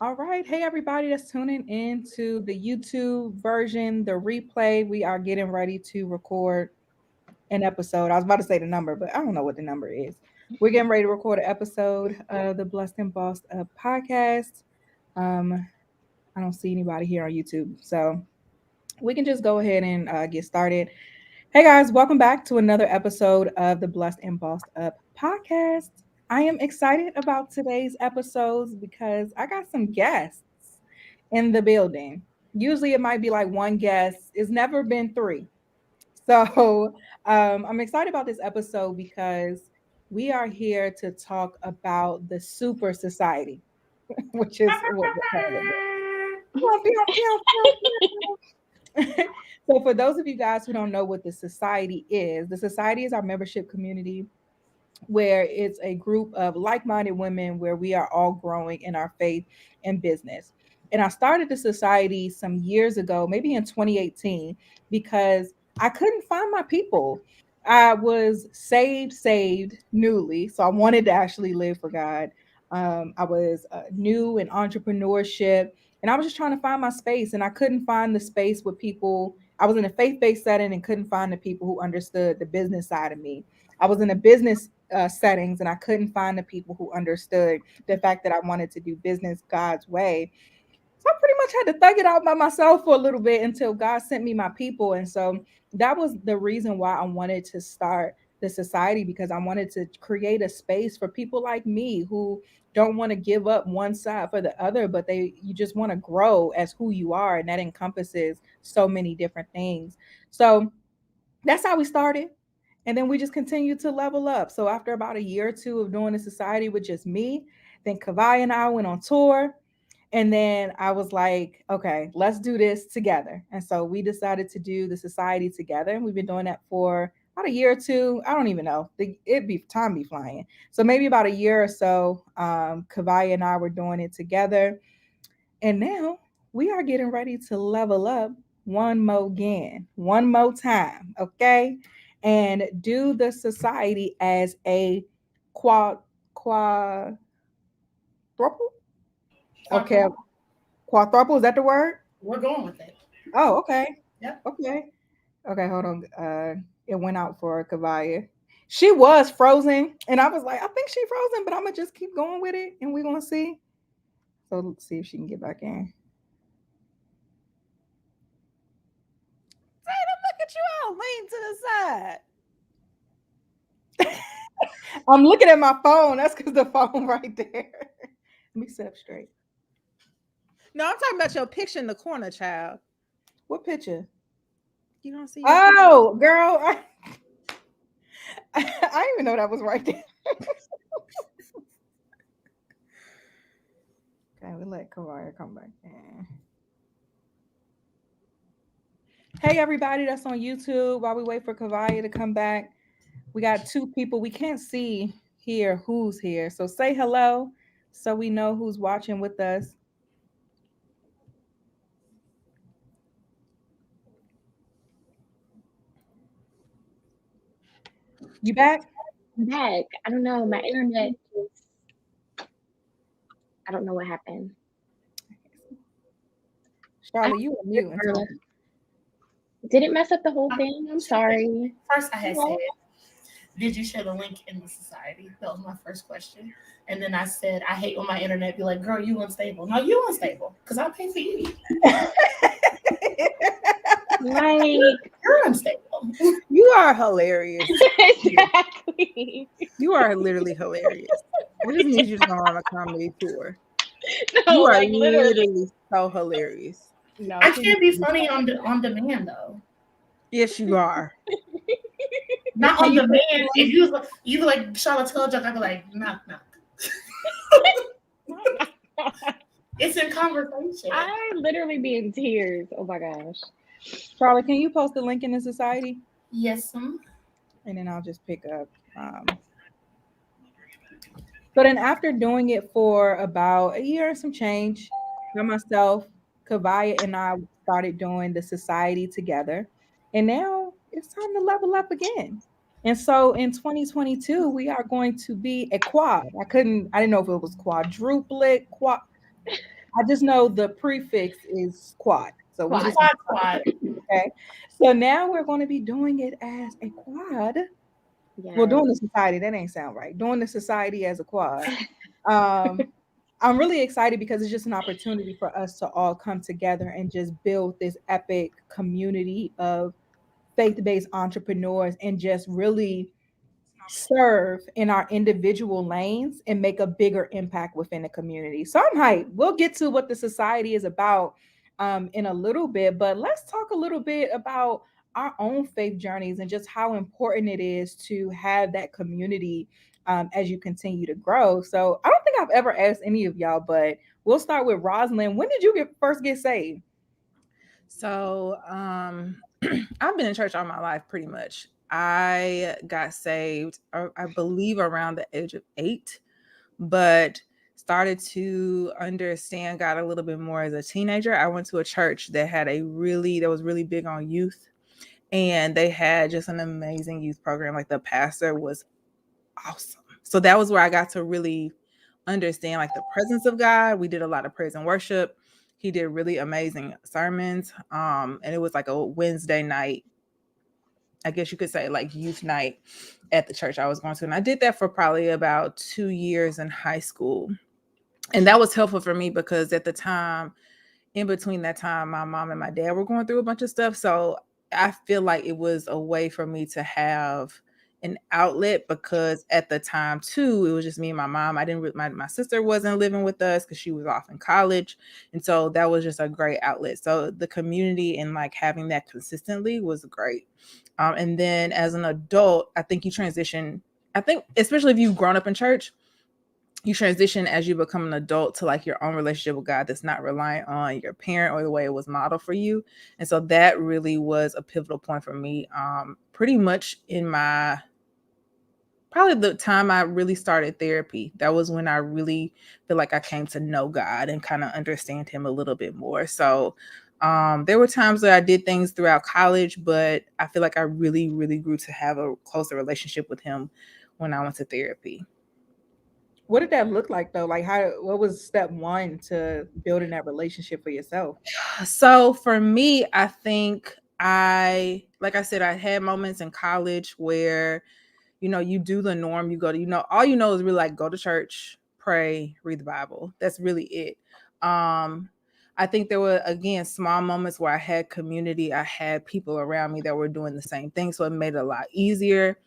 All right. Hey, everybody that's tuning in to the YouTube version, the replay. We are getting ready to record an episode. I was about to say the number, but I don't know what the number is. We're getting ready to record an episode of the Blessed and Bossed Up podcast. Um, I don't see anybody here on YouTube. So we can just go ahead and get started. Hey guys, welcome back to another episode of the Blessed and Bossed Up podcast. I am excited about today's episodes because I got some guests in the building. Usually it might be like one guest, it's never been three. So I'm excited about this episode because we are here to talk about the super society, which is what we're calling it. Pew, pew, pew, pew. So, for those of you guys who don't know what the society is our membership community where it's a group of like minded women where we are all growing in our faith and business. And I started the society some years ago, maybe in 2018, because I couldn't find my people. I was saved newly. So I wanted to actually live for God. I was new in entrepreneurship and I was just trying to find my space. And I couldn't find the space with people. I was in a faith based setting and couldn't find the people who understood the business side of me. I was in a business settings and I couldn't find the people who understood the fact that I wanted to do business God's way. So I pretty much had to thug it out by myself for a little bit until God sent me my people. And so that was the reason why I wanted to start the society because I wanted to create a space for people like me who don't want to give up one side for the other, but you just want to grow as who you are. And that encompasses so many different things. So that's how we started. And then we just continued to level up. So after about a year or two of doing the society with just me, then Kavai and I went on tour. And then I was like, okay, let's do this together. And so we decided to do the society together. And we've been doing that for about a year or two. I don't even know. It'd be time be flying. So maybe about a year or so, Kavai and I were doing it together. And now we are getting ready to level up one more again, one more time, okay? And do the society as a quadruple. Okay, Quadruple. quadruple, is that the word? We're going with it. Oh, okay. Yep. Okay. Okay, hold on. It went out for Kavaya. She was frozen, and I was like, I think she frozen, but I'm gonna just keep going with it, and we're gonna see. So let's see if she can get back in. Tatum, look at you all lean to the side. I'm looking at my phone. That's because the phone right there. Let me sit up straight. No, I'm talking about your picture in the corner, child. What picture? You don't see your picture? Oh, girl. I didn't even know that was right there. Okay, we let Kavaya come back in. Hey, everybody that's on YouTube. While we wait for Kavaya to come back, we got two people. We can't see here who's here. So say hello so we know who's watching with us. You back? I'm back. I don't know. My internet just, I don't know what happened. I Charlotte, you were mute until did it mess up the whole thing? I'm sorry. First, I had said, "Did you share the link in the society?" That was my first question. And then I said, "I hate when my internet be like, girl, you unstable." No, you unstable because I pay for you. Like, You're unstable. You are hilarious. exactly. You are literally hilarious. I just need you to go on a comedy tour. No, You are like literally. literally so hilarious. No, I she can't be funny on demand though. Yes, you are. Not Can on you demand. If you like Charlotte tell a joke, I'd be like, knock knock. It's in conversation. I literally be in tears. Oh my gosh. Charlotte, can you post the link in the society? Yes, And then I'll just pick up. So then after doing it for about a year and some change by myself, Kavaya and I started doing the society together. And now it's time to level up again. And so in 2022, we are going to be a quad. I didn't know if it was quadruplet, quad. I just know the prefix is squad. So we Quad. just Squad. okay. So now we're going to be doing it as a quad. Well, Yes. doing the society, that ain't sound right. Doing the society as a quad. Um, I'm really excited because it's just an opportunity for us to all come together and just build this epic community of faith-based entrepreneurs and just really serve in our individual lanes and make a bigger impact within the community. So I'm hyped. We'll get to what the society is about in a little bit, but let's talk a little bit about our own faith journeys and just how important it is to have that community as you continue to grow. So I don't think I've ever asked any of y'all, but we'll start with Rosalind. When did you first get saved? So, I've been in church all my life pretty much. I got saved, I believe, around the age of 8, but started to understand God a little bit more as a teenager. I went to a church that was really big on youth, and they had just an amazing youth program. Like the pastor was awesome. So that was where I got to really understand like the presence of God. We did a lot of praise and worship. He did really amazing sermons. And it was like a Wednesday night, I guess you could say, like youth night at the church I was going to. And I did that for probably about 2 years in high school. And that was helpful for me because at the time, in between that time, my mom and my dad were going through a bunch of stuff. So I feel like it was a way for me to have an outlet because at the time too, it was just me and my mom. I didn't, my sister wasn't living with us because she was off in college. And so that was just a great outlet. So the community and like having that consistently was great. And then as an adult, I think you transition, I think, especially if you've grown up in church, you transition as you become an adult to like your own relationship with God that's not reliant on your parent or the way it was modeled for you. And so that really was a pivotal point for me. Pretty much in my probably the time I really started therapy. That was when I really feel like I came to know God and kind of understand him a little bit more. So there were times that I did things throughout college, but I feel like I really, really grew to have a closer relationship with him when I went to therapy. What did that look like though? Like what was step one to building that relationship for yourself? So for me, I think like I said, I had moments in college where, you do the norm, you go to, all is really like go to church, pray, read the Bible. That's really it. Um, I think there were, again, small moments where I had community. I had people around me that were doing the same thing. So it made it a lot easier.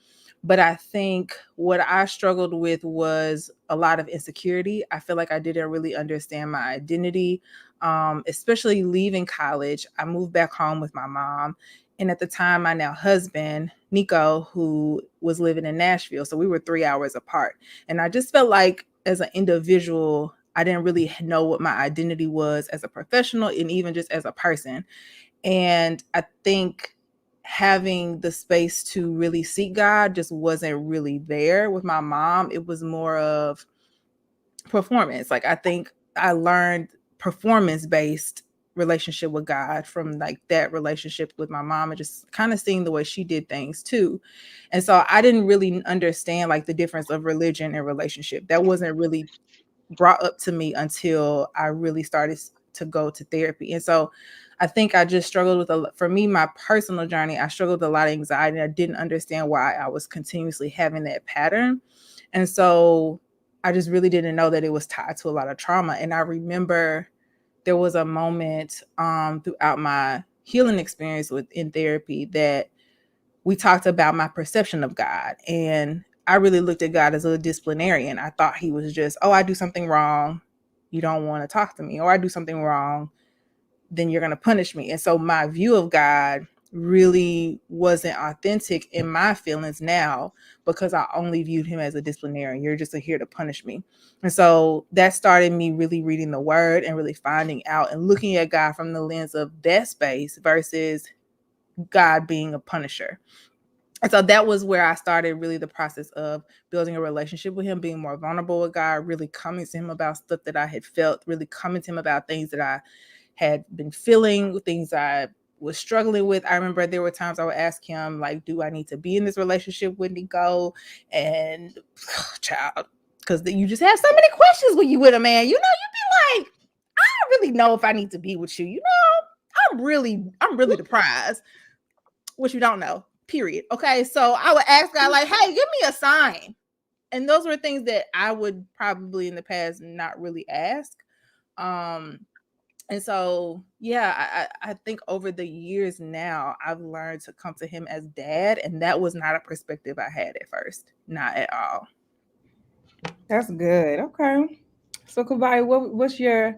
But I think what I struggled with was a lot of insecurity. I feel like I didn't really understand my identity, especially leaving college. I moved back home with my mom. And at the time, my now husband, Nico, who was living in Nashville. So we were 3 hours apart. And I just felt like as an individual, I didn't really know what my identity was as a professional and even just as a person. And I think having the space to really seek God just wasn't really there with my mom. It was more of performance. Like I think I learned performance-based relationship with God from like that relationship with my mom and just kind of seeing the way she did things too. And so I didn't really understand like the difference of religion and relationship. That wasn't really brought up to me until I really started to go to therapy. And so I think I just struggled with for me, my personal journey, I struggled with a lot of anxiety. I didn't understand why I was continuously having that pattern. And so I just really didn't know that it was tied to a lot of trauma. And I remember there was a moment throughout my healing experience in therapy that we talked about my perception of God. And I really looked at God as a disciplinarian. I thought he was just, oh, I do something wrong, you don't want to talk to me, or I do something wrong, then you're going to punish me. And so my view of God really wasn't authentic in my feelings now because I only viewed him as a disciplinarian. You're just here to punish me. And so that started me really reading the word and really finding out and looking at God from the lens of that space versus God being a punisher. And so that was where I started really the process of building a relationship with him, being more vulnerable with God, really coming to him about stuff that I had felt, really coming to him about things that I had been feeling, things I was struggling with. I remember there were times I would ask him, like, do I need to be in this relationship with Nico? And child, because you just have so many questions when you with a man, you'd be like, I really know if I need to be with you. You know, I'm really the prize, which you don't know, period. Okay. So I would ask God, like, hey, give me a sign. And those were things that I would probably in the past not really ask. And so, yeah, I think over the years now, I've learned to come to him as dad. And that was not a perspective I had at first. Not at all. That's good. Okay. So, Kabaya, what's your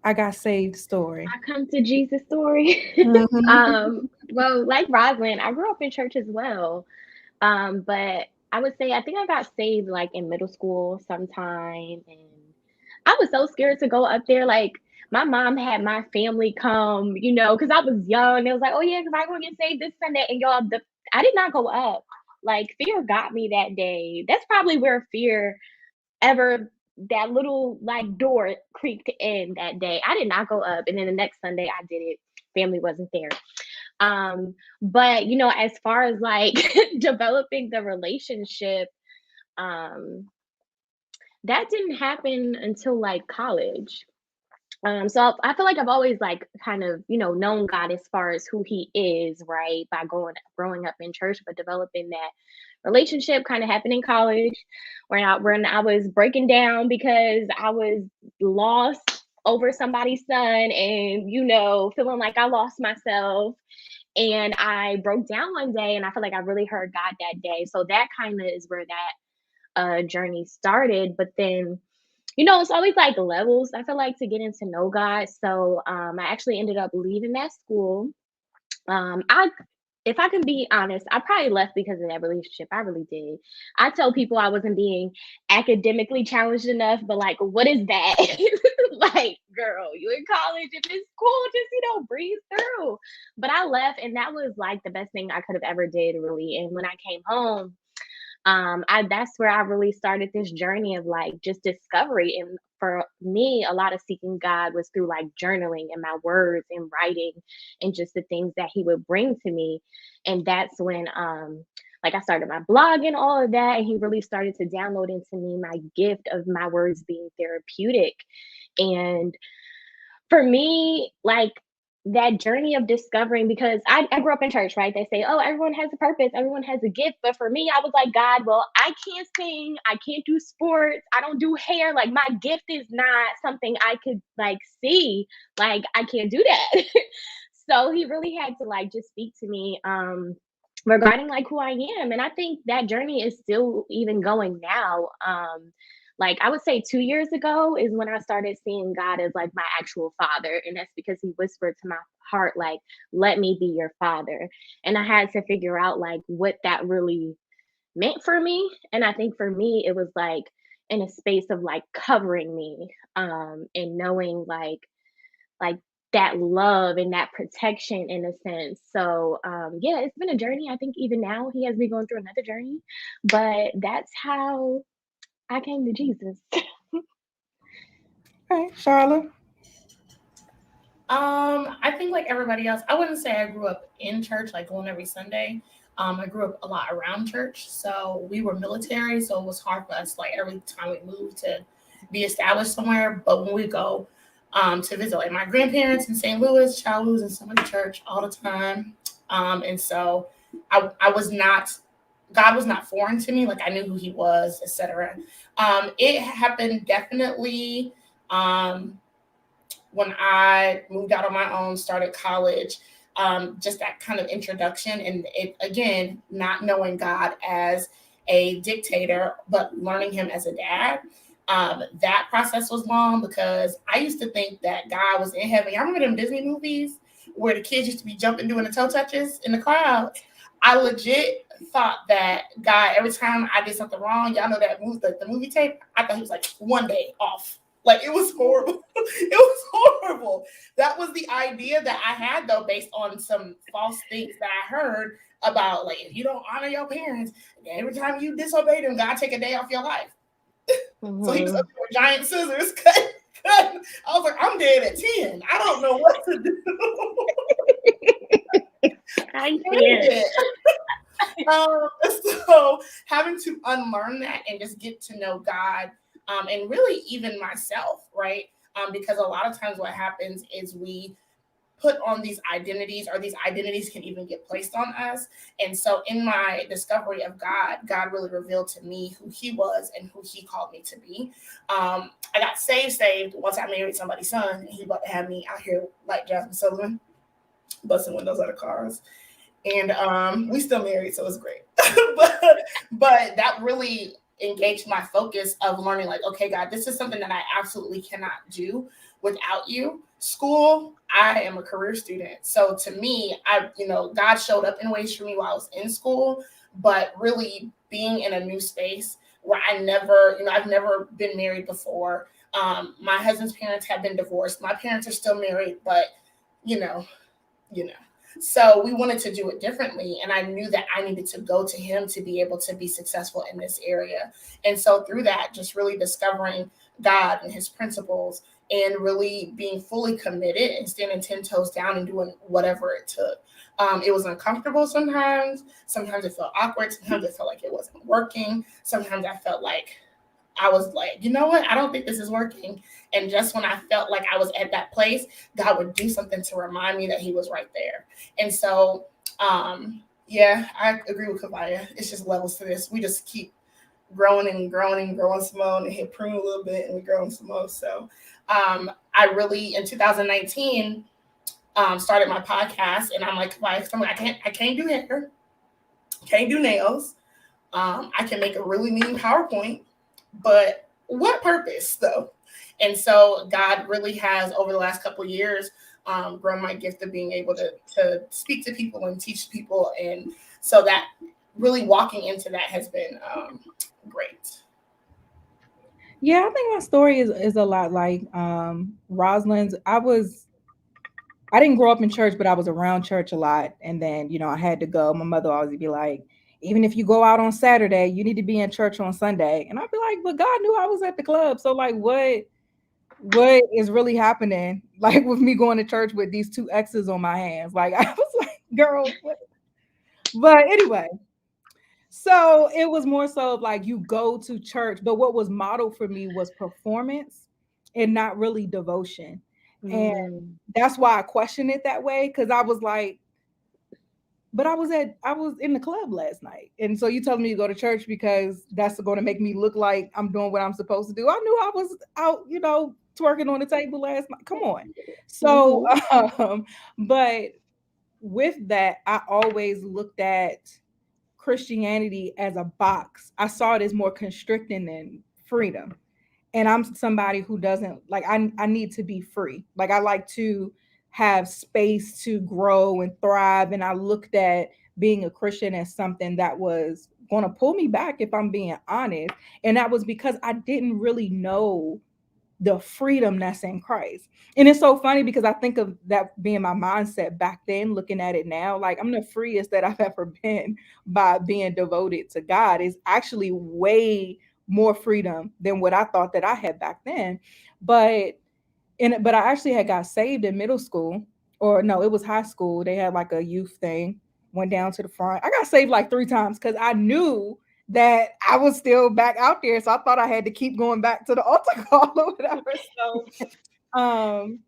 I got saved story? I come to Jesus story. Mhm. Well, like Rosalind, I grew up in church as well. But I would say I think I got saved like in middle school sometime, and I was so scared to go up there. Like my mom had my family come, because I was young. It was like, oh yeah, because I'm gonna get saved this Sunday, and y'all, I did not go up. Like fear got me that day. That's probably where fear ever that little like door creaked in that day. I did not go up, and then the next Sunday I did it. Family wasn't there. But as far as like developing the relationship, um, that didn't happen until like college. So I feel like I've always like kind of, known God as far as who he is, right? By growing up in church, but developing that relationship kind of happened in college when I was breaking down because I was lost over somebody's son and, feeling like I lost myself. And I broke down one day and I feel like I really heard God that day. So that kind of is where that journey started. But then, it's always like levels, I feel like, to get into know God. So I actually ended up leaving that school. I If I can be honest, I probably left because of that relationship. I really did. I tell people I wasn't being academically challenged enough, but like, what is that? Like, girl, you in college, if it's cool, just breathe through. But I left, and that was like the best thing I could have ever did, really. And when I came home, that's where I really started this journey of like just discovery. And for me, a lot of seeking God was through like journaling and my words and writing and just the things that he would bring to me. And that's when like I started my blog and all of that, and he really started to download into me my gift of my words being therapeutic. And for me, like that journey of discovering, because I grew up in church, right? They say, oh, everyone has a purpose, everyone has a gift. But for me, I was like, God, well, I can't sing, I can't do sports, I don't do hair. Like my gift is not something I could like see. Like I can't do that. So he really had to like just speak to me regarding like who I am. And I think that journey is still even going now. Like I would say 2 years ago is when I started seeing God as like my actual father. And that's because he whispered to my heart, like, let me be your father. And I had to figure out like what that really meant for me. And I think for me, it was like in a space of like covering me and knowing like that love and that protection in a sense. So yeah, it's been a journey. I think even now he has me going through another journey. But that's how I came to Jesus. Okay, Charlotte. I think like everybody else, I wouldn't say I grew up in church, like going every Sunday. I grew up a lot around church, so we were military, so it was hard for us like every time we moved to be established somewhere. But when we go to visit like my grandparents in St. Louis, child was in somebody's church all the time, and so I was not. God was not foreign to me. Like I knew who he was, etc. It happened definitely when I moved out on my own, started college, just that kind of introduction. And it, again, not knowing God as a dictator, but learning him as a dad. That process was long because I used to think that God was in heaven. I remember them Disney movies where the kids used to be jumping, doing the toe touches in the crowds. I legit thought that God, every time I did something wrong, y'all know that movie, the movie tape, I thought he was like one day off. Like it was horrible. It was horrible. That was the idea that I had, though, based on some false things that I heard about, like, if you don't honor your parents, every time you disobey them, God take a day off your life. Mm-hmm. So he was up there with giant scissors. I was like, I'm dead at 10. I don't know what to do. I did. So having to unlearn that and just get to know God, and really even myself, right? because a lot of times what happens is we put on these identities, or these identities can even get placed on us. And so in my discovery of God, God really revealed to me who he was and who he called me to be. I got saved once I married somebody's son, and he about to have me out here like Jasmine Sullivan, busting windows out of cars. And we still married, so it's great. but, but that really engaged my focus of learning, like, okay, God, this is something that I absolutely cannot do without you. School, I am a career student. So to me, God showed up in ways for me while I was in school, but really being in a new space where I've never been married before. My husband's parents have been divorced. My parents are still married, but you know, you know. So we wanted to do it differently. And I knew that I needed to go to him to be able to be successful in this area. And so through that, just really discovering God and his principles and really being fully committed and standing 10 toes down and doing whatever it took. It was uncomfortable sometimes. Sometimes it felt awkward. Sometimes it felt like it wasn't working. Sometimes I felt like I was like, you know what? I don't think this is working. And just when I felt like I was at that place, God would do something to remind me that he was right there. And so, yeah, I agree with Kavaya. It's just levels to this. We just keep growing and growing and growing some more, and hit prune a little bit and we're growing some more. So I really, in 2019, started my podcast, and I'm like, Kavaya, I can't do hair, can't do nails. I can make a really mean PowerPoint, but what purpose though? And so God really has, over the last couple of years, grown my gift of being able to speak to people and teach people. And so that really walking into that has been great. Yeah, I think my story is a lot like Rosalind's. I didn't grow up in church, but I was around church a lot. And then, I had to go. My mother always be like, even if you go out on Saturday, you need to be in church on Sunday. And I'd be like, but God knew I was at the club. So like what is really happening? Like with me going to church with these two X's on my hands. Like I was like, girl, what? But anyway, so it was more so like you go to church, but what was modeled for me was performance and not really devotion. And Mm. that's why I question it that way, because I was like, but I was in the club last night. And so you telling me to go to church because that's going to make me look like I'm doing what I'm supposed to do. I knew I was out, twerking on the table last night. Come on. So Mhm. but with that, I always looked at Christianity as a box. I saw it as more constricting than freedom. And I'm somebody who doesn't like I need to be free. Like I like to have space to grow and thrive. And I looked at being a Christian as something that was going to pull me back, if I'm being honest. And that was because I didn't really know the freedom that's in Christ. And it's so funny because I think of that being my mindset back then, looking at it now, like I'm the freest that I've ever been by being devoted to God. Is actually way more freedom than what I thought that I had back then. But but I actually had got saved in middle school, or no, it was high school. They had like a youth thing, went down to the front. I got saved like 3 times because I knew that I was still back out there. So I thought I had to keep going back to the altar call or whatever. So and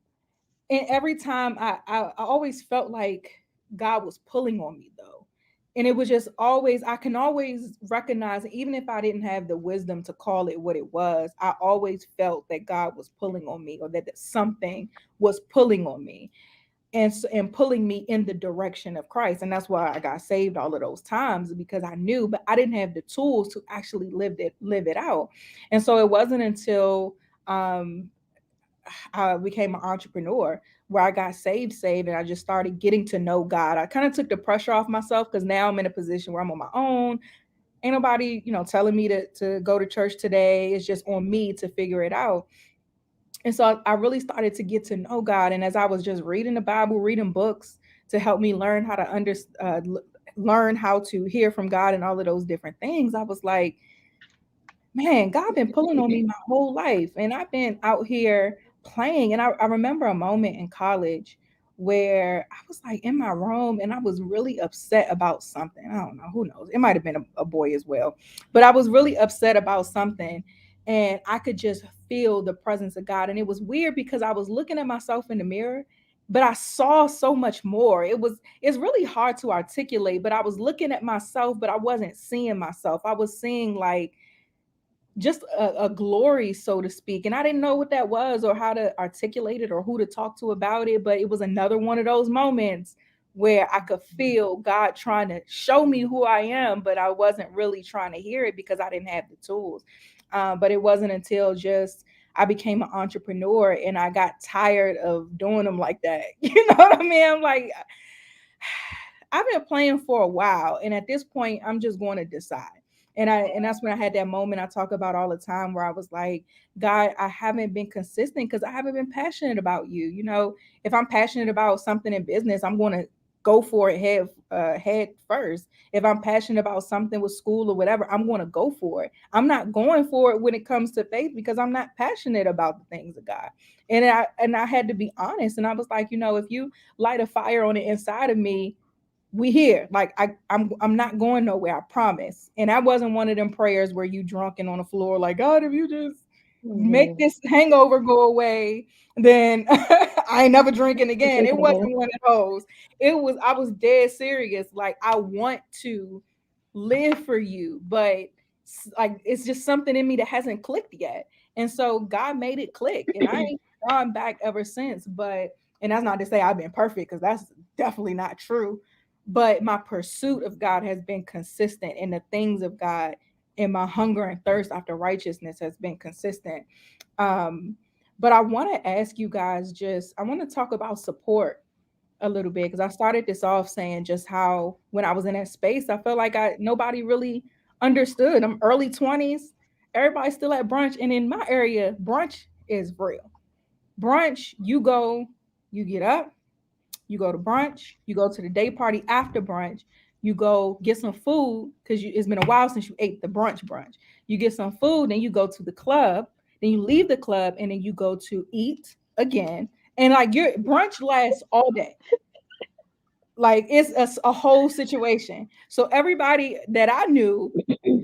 every time I always felt like God was pulling on me though. And it was just always, I can always recognize, even if I didn't have the wisdom to call it what it was, I always felt that God was pulling on me, or that something was pulling on me and pulling me in the direction of Christ. And that's why I got saved all of those times, because I knew, but I didn't have the tools to actually live it out. And so it wasn't until I became an entrepreneur where I got saved, and I just started getting to know God. I kind of took the pressure off myself because now I'm in a position where I'm on my own. Ain't nobody, telling me to go to church today. It's just on me to figure it out. And so I really started to get to know God. And as I was just reading the Bible, reading books to help me learn how to learn how to hear from God and all of those different things, I was like, man, God been pulling on me my whole life. And I've been out here playing. And I remember a moment in college where I was like in my room and I was really upset about something. I don't know, who knows? It might have been a boy as well. But I was really upset about something. and I could just feel the presence of God. And it was weird because I was looking at myself in the mirror, but I saw so much more. It's really hard to articulate, but I was looking at myself, but I wasn't seeing myself. I was seeing like just a glory, so to speak. And I didn't know what that was or how to articulate it or who to talk to about it. But it was another one of those moments where I could feel God trying to show me who I am, but I wasn't really trying to hear it because I didn't have the tools. But it wasn't until just I became an entrepreneur and I got tired of doing them like that. You know what I mean? I'm like, I've been playing for a while, and at this point, I'm just going to decide. And that's when I had that moment I talk about all the time where I was like, God, I haven't been consistent because I haven't been passionate about you. You know, if I'm passionate about something in business, I'm going to go for it head first. If I'm passionate about something with school or whatever, I'm going to go for it. I'm not going for it when it comes to faith because I'm not passionate about the things of God. And I had to be honest, and I was like, you know, if you light a fire on the inside of me, we here. Like I'm not going nowhere, I promise. And I wasn't one of them prayers where you drunken on the floor, like, God, if you just make Mhm. this hangover go away, then I ain't never drinking again. It wasn't one of those. I was dead serious. Like, I want to live for you, but like it's just something in me that hasn't clicked yet. And so God made it click, and I ain't gone back ever since. But and that's not to say I've been perfect, because that's definitely not true. But my pursuit of God has been consistent, and the things of God and my hunger and thirst after righteousness has been consistent. Um, but I want to ask you guys, just I want to talk about support a little bit, because I started this off saying just how when I was in that space, I felt like I nobody really understood. I'm early 20s, everybody's still at brunch, and in my area, brunch is real. Brunch, you go, you get up, you go to brunch, you go to the day party after brunch, you go get some food because it's been a while since you ate the brunch. You get some food, then you go to the club, then you leave the club, and then you go to eat again. And like your brunch lasts all day. Like it's a whole situation. So everybody that I knew,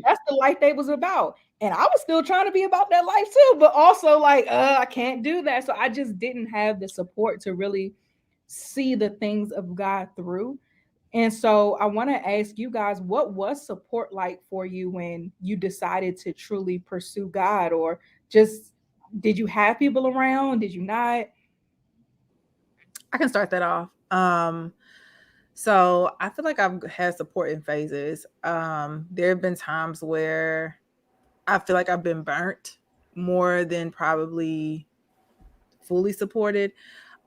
that's the life they was about. And I was still trying to be about that life too, but also like, I can't do that. So I just didn't have the support to really see the things of God through. And so I want to ask you guys, what was support like for you when you decided to truly pursue God? Or just did you have people around? Did you not? I can start that off. So I feel like I've had support in phases. There have been times where I feel like I've been burnt more than probably fully supported.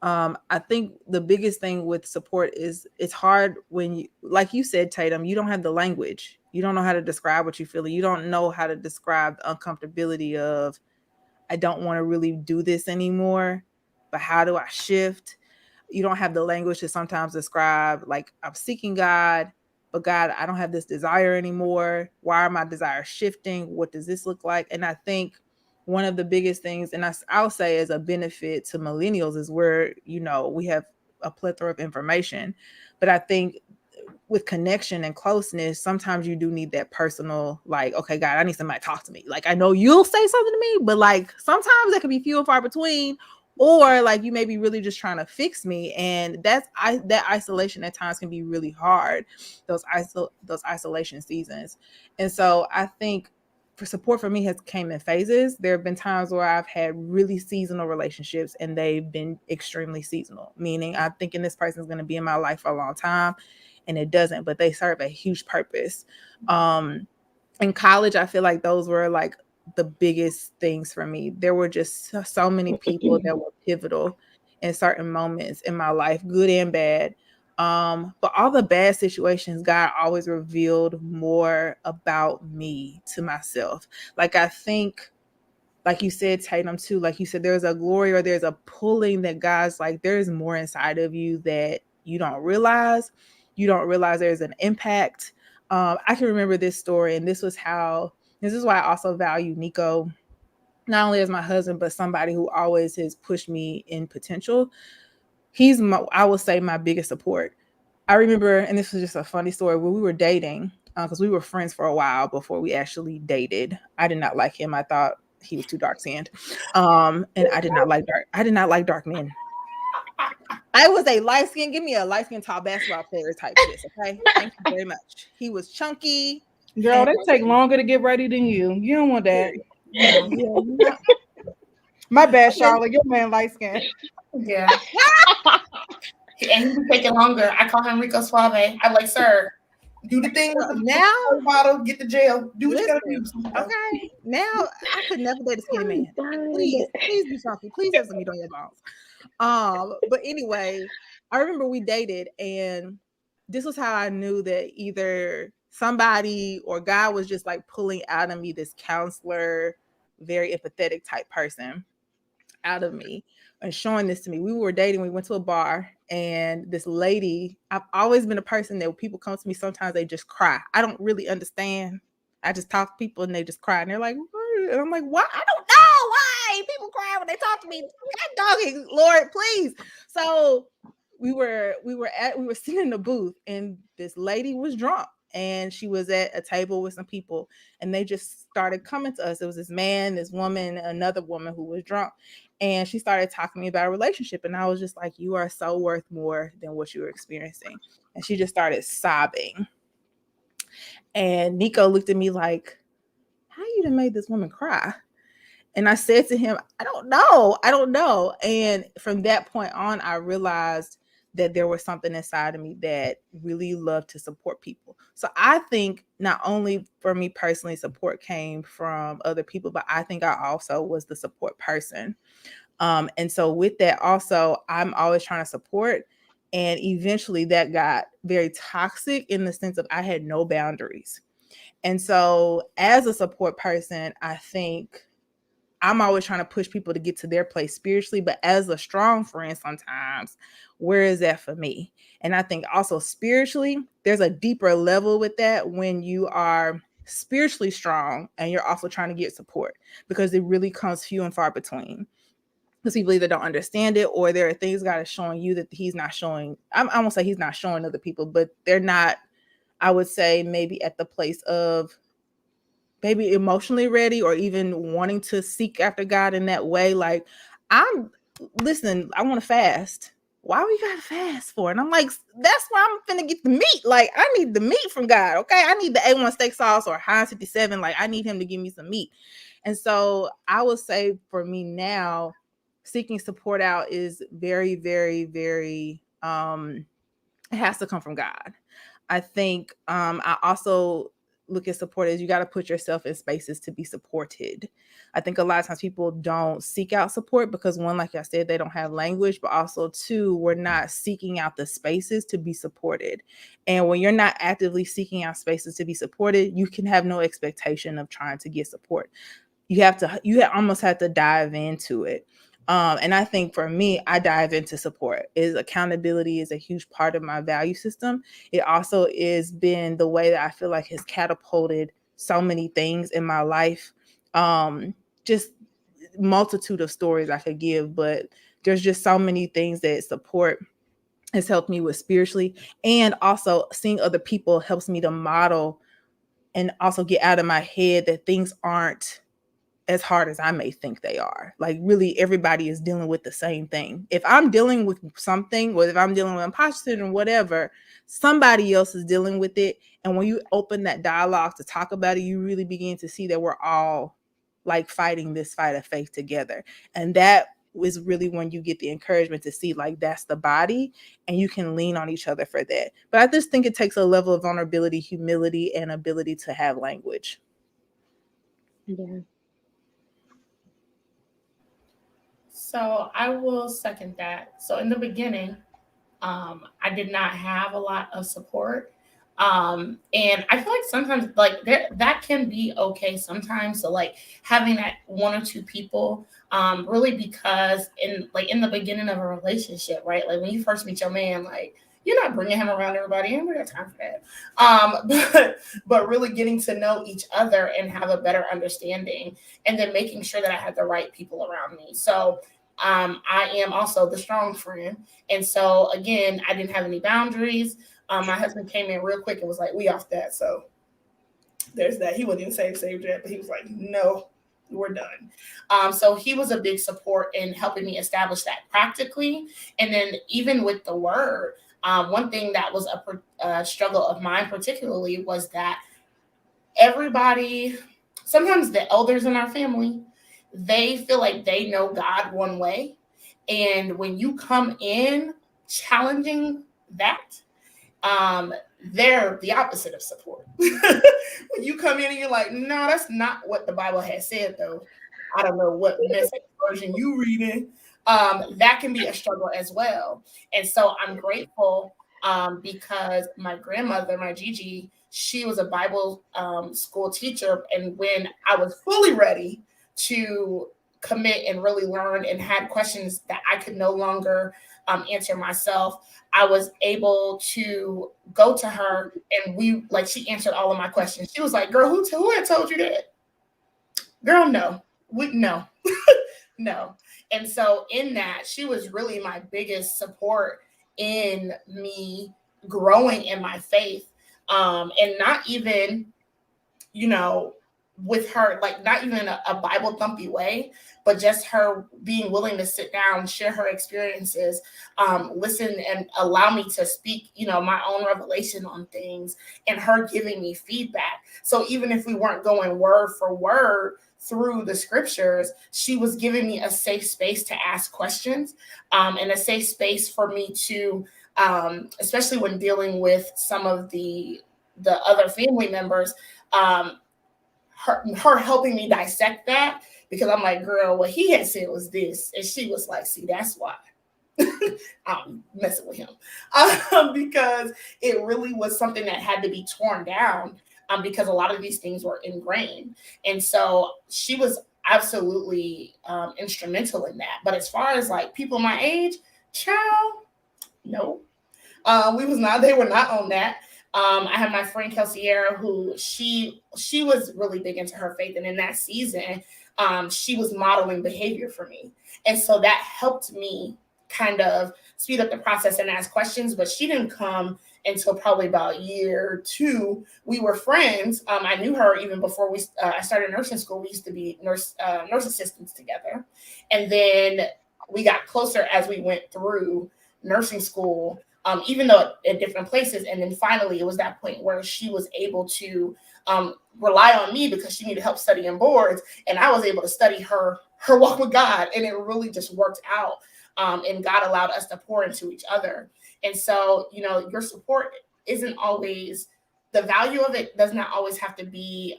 I think the biggest thing with support is it's hard when you, like you said, Tatum, you don't have the language. You don't know how to describe what you feel. You don't know how to describe the uncomfortability of, I don't want to really do this anymore, but how do I shift? You don't have the language to sometimes describe, like, I'm seeking God, but God, I don't have this desire anymore. Why are my desires shifting? What does this look like? And I think one of the biggest things, and I'll say as a benefit to millennials, is where, we have a plethora of information. But I think with connection and closeness, sometimes you do need that personal, like, okay, God, I need somebody to talk to me. Like, I know you'll say something to me, but like sometimes that can be few and far between, or like you may be really just trying to fix me. And that isolation at times can be really hard, those isolation seasons. And so I think for support for me has came in phases. There have been times where I've had really seasonal relationships and they've been extremely seasonal, meaning I'm thinking this person's going to be in my life for a long time, and it doesn't, but they serve a huge purpose. In college, I feel like those were like the biggest things for me. There were just so many people that were pivotal in certain moments in my life, good and bad. But all the bad situations, God always revealed more about me to myself. Like, I think, like you said, Tatum, too, like you said, there's a glory or there's a pulling that God's like, there's more inside of you that you don't realize. You don't realize there's an impact. I can remember this story, and this is why I also value Nico, not only as my husband, but somebody who always has pushed me in potential. He's, I would say, my biggest support. I remember, and this was just a funny story, when we were dating, because we were friends for a while before we actually dated. I did not like him. I thought he was too dark skinned. And I did not like dark men. I was a light skin. Give me a light skin tall basketball player type sis. Okay. Thank you very much. He was chunky. Girl, they take longer to get ready than you. You don't want that. Yeah. Yeah. My bad, Charlotte. Your man light skin. Yeah. And he be taking longer. I call him Rico Suave. I'm like, sir, do the thing with the Now bottle, get to jail. Do what you gotta listen, do. okay. Now I could never date a skinny man. Please be chunky. Please have some meat on your bones. But anyway, I remember we dated, and this was how I knew that either somebody or God was just like pulling out of me this counselor, very empathetic type person out of me and showing this to me. We were dating, we went to a bar, and this lady, I've always been a person that when people come to me, sometimes they just cry. I don't really understand. I just talk to people and they just cry, and they're like, what? And I'm like, what? I don't know why people cry when they talk to me. God dogging, Lord, please. So we were sitting in the booth, and this lady was drunk, and she was at a table with some people, and they just started coming to us. It was this man, this woman, another woman who was drunk. And she started talking to me about a relationship. And I was just like, you are so worth more than what you were experiencing. And she just started sobbing. And Nico looked at me like, how you done made this woman cry? And I said to him, I don't know. And from that point on, I realized that there was something inside of me that really loved to support people. So I think not only for me personally, support came from other people, but I think I also was the support person. And so with that also, I'm always trying to support. And eventually that got very toxic in the sense of I had no boundaries. And so as a support person, I think I'm always trying to push people to get to their place spiritually, but as a strong friend, sometimes, where is that for me? And I think also spiritually, there's a deeper level with that when you are spiritually strong and you're also trying to get support, because it really comes few and far between. Because people either don't understand it, or there are things God is showing you that he's not showing. I won't say he's not showing other people, but they're not, I would say, maybe at the place of maybe emotionally ready or even wanting to seek after God in that way. Like, I want to fast. Why we gotta fast for? And I'm like, that's why I'm finna get the meat. Like, I need the meat from God. Okay. I need the A1 steak sauce or Heinz 57. Like, I need him to give me some meat. And so I would say for me now, seeking support out is very, very, very, it has to come from God. I think I also look at support as you got to put yourself in spaces to be supported. I think a lot of times people don't seek out support because, one, like I said, they don't have language, but also two, we're not seeking out the spaces to be supported. And when you're not actively seeking out spaces to be supported, you can have no expectation of trying to get support. You almost have to dive into it. And I think for me, I dive into support. Accountability is a huge part of my value system. It also is been the way that I feel like has catapulted so many things in my life. Just multitude of stories I could give, but there's just so many things that support has helped me with spiritually, and also seeing other people helps me to model and also get out of my head that things aren't as hard as I may think they are. Like, really, everybody is dealing with the same thing. If I'm dealing with something, or if I'm dealing with imposter syndrome, whatever, somebody else is dealing with it. And when you open that dialogue to talk about it, you really begin to see that we're all like fighting this fight of faith together. And that is really when you get the encouragement to see like that's the body, and you can lean on each other for that. But I just think it takes a level of vulnerability, humility, and ability to have language. Yeah. So I will second that. So in the beginning, I did not have a lot of support. And I feel like sometimes like that can be okay sometimes. So like having that one or two people, really, because in the beginning of a relationship, right? Like when you first meet your man, like you're not bringing him around everybody. Ain't got time for that. But really getting to know each other and have a better understanding, and then making sure that I had the right people around me. So I am also the strong friend. And so again, I didn't have any boundaries. My husband came in real quick and was like, we off that. So there's that. He wouldn't even say saved yet, but he was like, no, we're done. So he was a big support in helping me establish that practically. And then even with the word, one thing that was a struggle of mine particularly was that everybody, sometimes the elders in our family, they feel like they know God one way. And when you come in challenging that, um, they're the opposite of support. When you come in and you're like, no, that's not what the Bible has said, though. I don't know what message version you reading. That can be a struggle as well. And so I'm grateful because my grandmother, my Gigi, she was a Bible school teacher. And when I was fully ready to commit and really learn and had questions that I could no longer answer myself, I was able to go to her and she answered all of my questions. She was like, girl, who had told you that? Girl, no. No. No. And so in that, she was really my biggest support in me growing in my faith. And not even, you know, with her, like not even a Bible thumpy way, but just her being willing to sit down, share her experiences, listen and allow me to speak, you know, my own revelation on things, and her giving me feedback. So even if we weren't going word for word through the scriptures, she was giving me a safe space to ask questions, and a safe space for me to, especially when dealing with some of the other family members, her helping me dissect that, because I'm like, girl, what he had said was this. And she was like, see, that's why I'm messing with him. Because it really was something that had to be torn down, because a lot of these things were ingrained. And so she was absolutely instrumental in that. But as far as like people my age, child, no. They were not on that. I have my friend Kelsiera, who she was really big into her faith, and in that season, she was modeling behavior for me, and so that helped me kind of speed up the process and ask questions. But she didn't come until probably about year 2. We were friends. I knew her even before I started nursing school. We used to be nurse assistants together, and then we got closer as we went through nursing school. Even though at different places. And then finally, it was that point where she was able to rely on me because she needed help studying boards. And I was able to study her walk with God. And it really just worked out. And God allowed us to pour into each other. And so, you know, your support isn't always, the value of it does not always have to be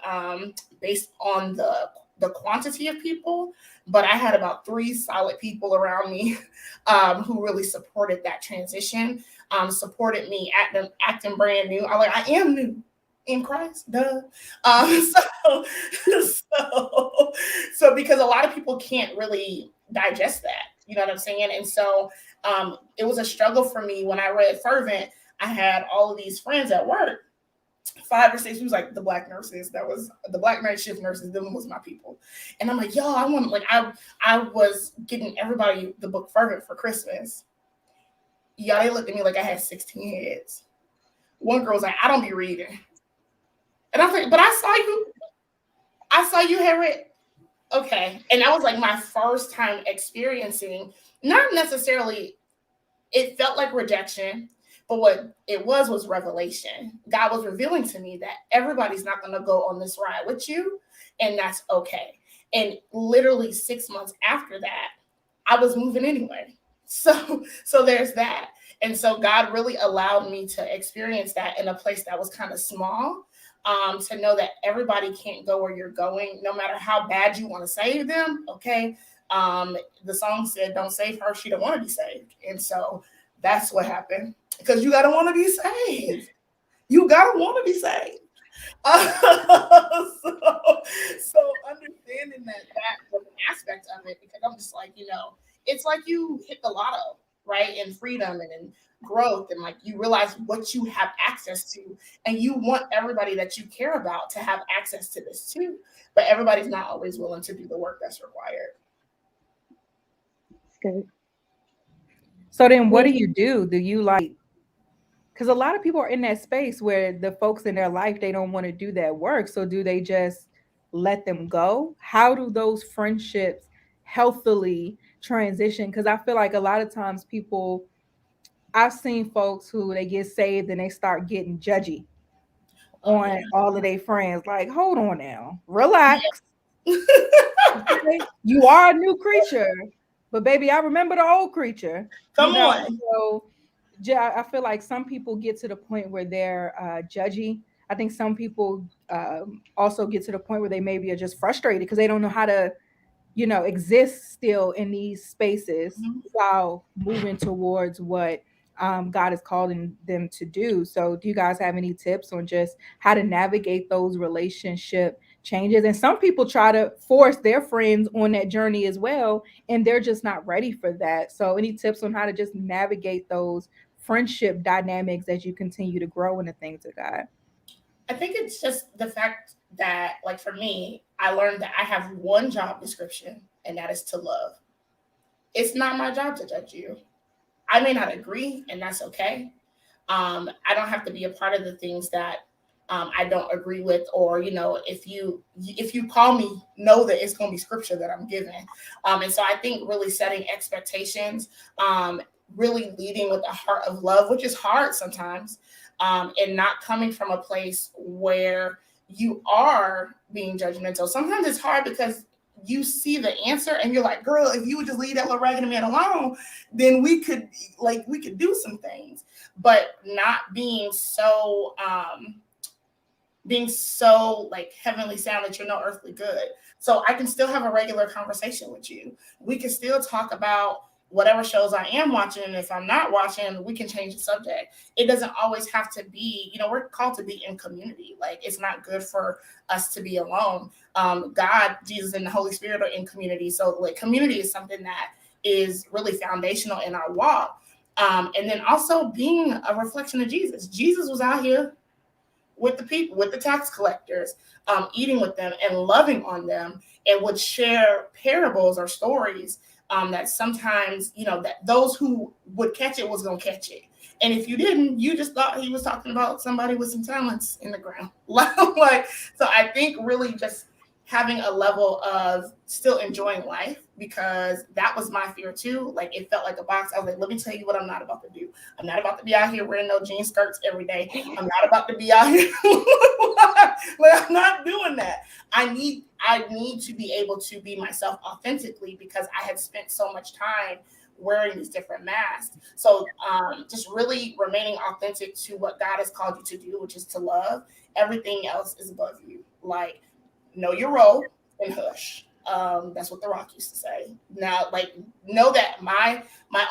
based on the quantity of people, but I had about 3 solid people around me who really supported that transition, supported me acting brand new. I am new in Christ, duh. So because a lot of people can't really digest that, you know what I'm saying? And so it was a struggle for me when I read Fervent. I had all of these friends at work, 5 or 6. He was like the black nurses. That was the black night shift nurses. Them was my people. And I'm like, yo, I want, like, I was getting everybody the book Fervent for Christmas. Y'all, they looked at me like I had 16 heads. One girl was like, I don't be reading. And I was like, but I saw you had read. Okay. And that was like my first time experiencing, not necessarily, it felt like rejection, but what it was revelation. God was revealing to me that everybody's not going to go on this ride with you, and that's okay. And literally 6 months after that, I was moving anyway. So there's that. And so God really allowed me to experience that in a place that was kind of small, to know that everybody can't go where you're going, no matter how bad you want to save them. Okay. The song said, don't save her, she don't want to be saved. And so that's what happened, because you got to want to be saved. You got to want to be saved. So understanding that was an aspect of it, because I'm just like, you know, it's like you hit the lotto, right? In freedom and in growth, and like you realize what you have access to, and you want everybody that you care about to have access to this too, but everybody's not always willing to do the work that's required. It's good. So then what do you do? Do you like, because a lot of people are in that space where the folks in their life, they don't want to do that work. So do they just let them go? How do those friendships healthily transition? Because I feel like a lot of times people, I've seen folks who they get saved and they start getting judgy Oh on yeah. all of their friends. Like, hold on now, relax. Yeah. Okay? You are a new creature, but baby, I remember the old creature. Come on. So I feel like some people get to the point where they're judgy. I think some people also get to the point where they maybe are just frustrated because they don't know how to, exist still in these spaces Mhm. while moving towards what God is calling them to do. So, do you guys have any tips on just how to navigate those relationship changes? And some people try to force their friends on that journey as well, and they're just not ready for that. So, any tips on how to just navigate those friendship dynamics as you continue to grow in the things of God? I think it's just the fact that, like for me, I learned that I have one job description, and that is to love. It's not my job to judge you. I may not agree, and that's okay. I don't have to be a part of the things that I don't agree with, or if you call me, know that it's going to be scripture that I'm giving. And so I think really setting expectations, really leading with a heart of love, which is hard sometimes, and not coming from a place where you are being judgmental. Sometimes it's hard because you see the answer and you're like, girl, if you would just leave that little raggedy man alone, then we could do some things. But not being so like heavenly sound that you're no earthly good. So I can still have a regular conversation with you. We can still talk about whatever shows I am watching. And if I'm not watching, we can change the subject. It doesn't always have to be, we're called to be in community. Like, it's not good for us to be alone. God, Jesus, and the Holy Spirit are in community. So like community is something that is really foundational in our walk. And then also being a reflection of Jesus. Jesus was out here with the people, with the tax collectors, eating with them and loving on them, and would share parables or stories that sometimes, that those who would catch it was going to catch it. And if you didn't, you just thought he was talking about somebody with some talents in the ground. Like, so I think really just having a level of still enjoying life, because that was my fear too. Like, it felt like a box. I was like, let me tell you what I'm not about to do. I'm not about to be out here wearing no jean skirts every day. I'm not about to be out here. Like, I'm not doing that. I need to be able to be myself authentically, because I had spent so much time wearing these different masks. So just really remaining authentic to what God has called you to do, which is to love. Everything else is above you. Like, know your role and hush. That's what The Rock used to say. Now, like, know that my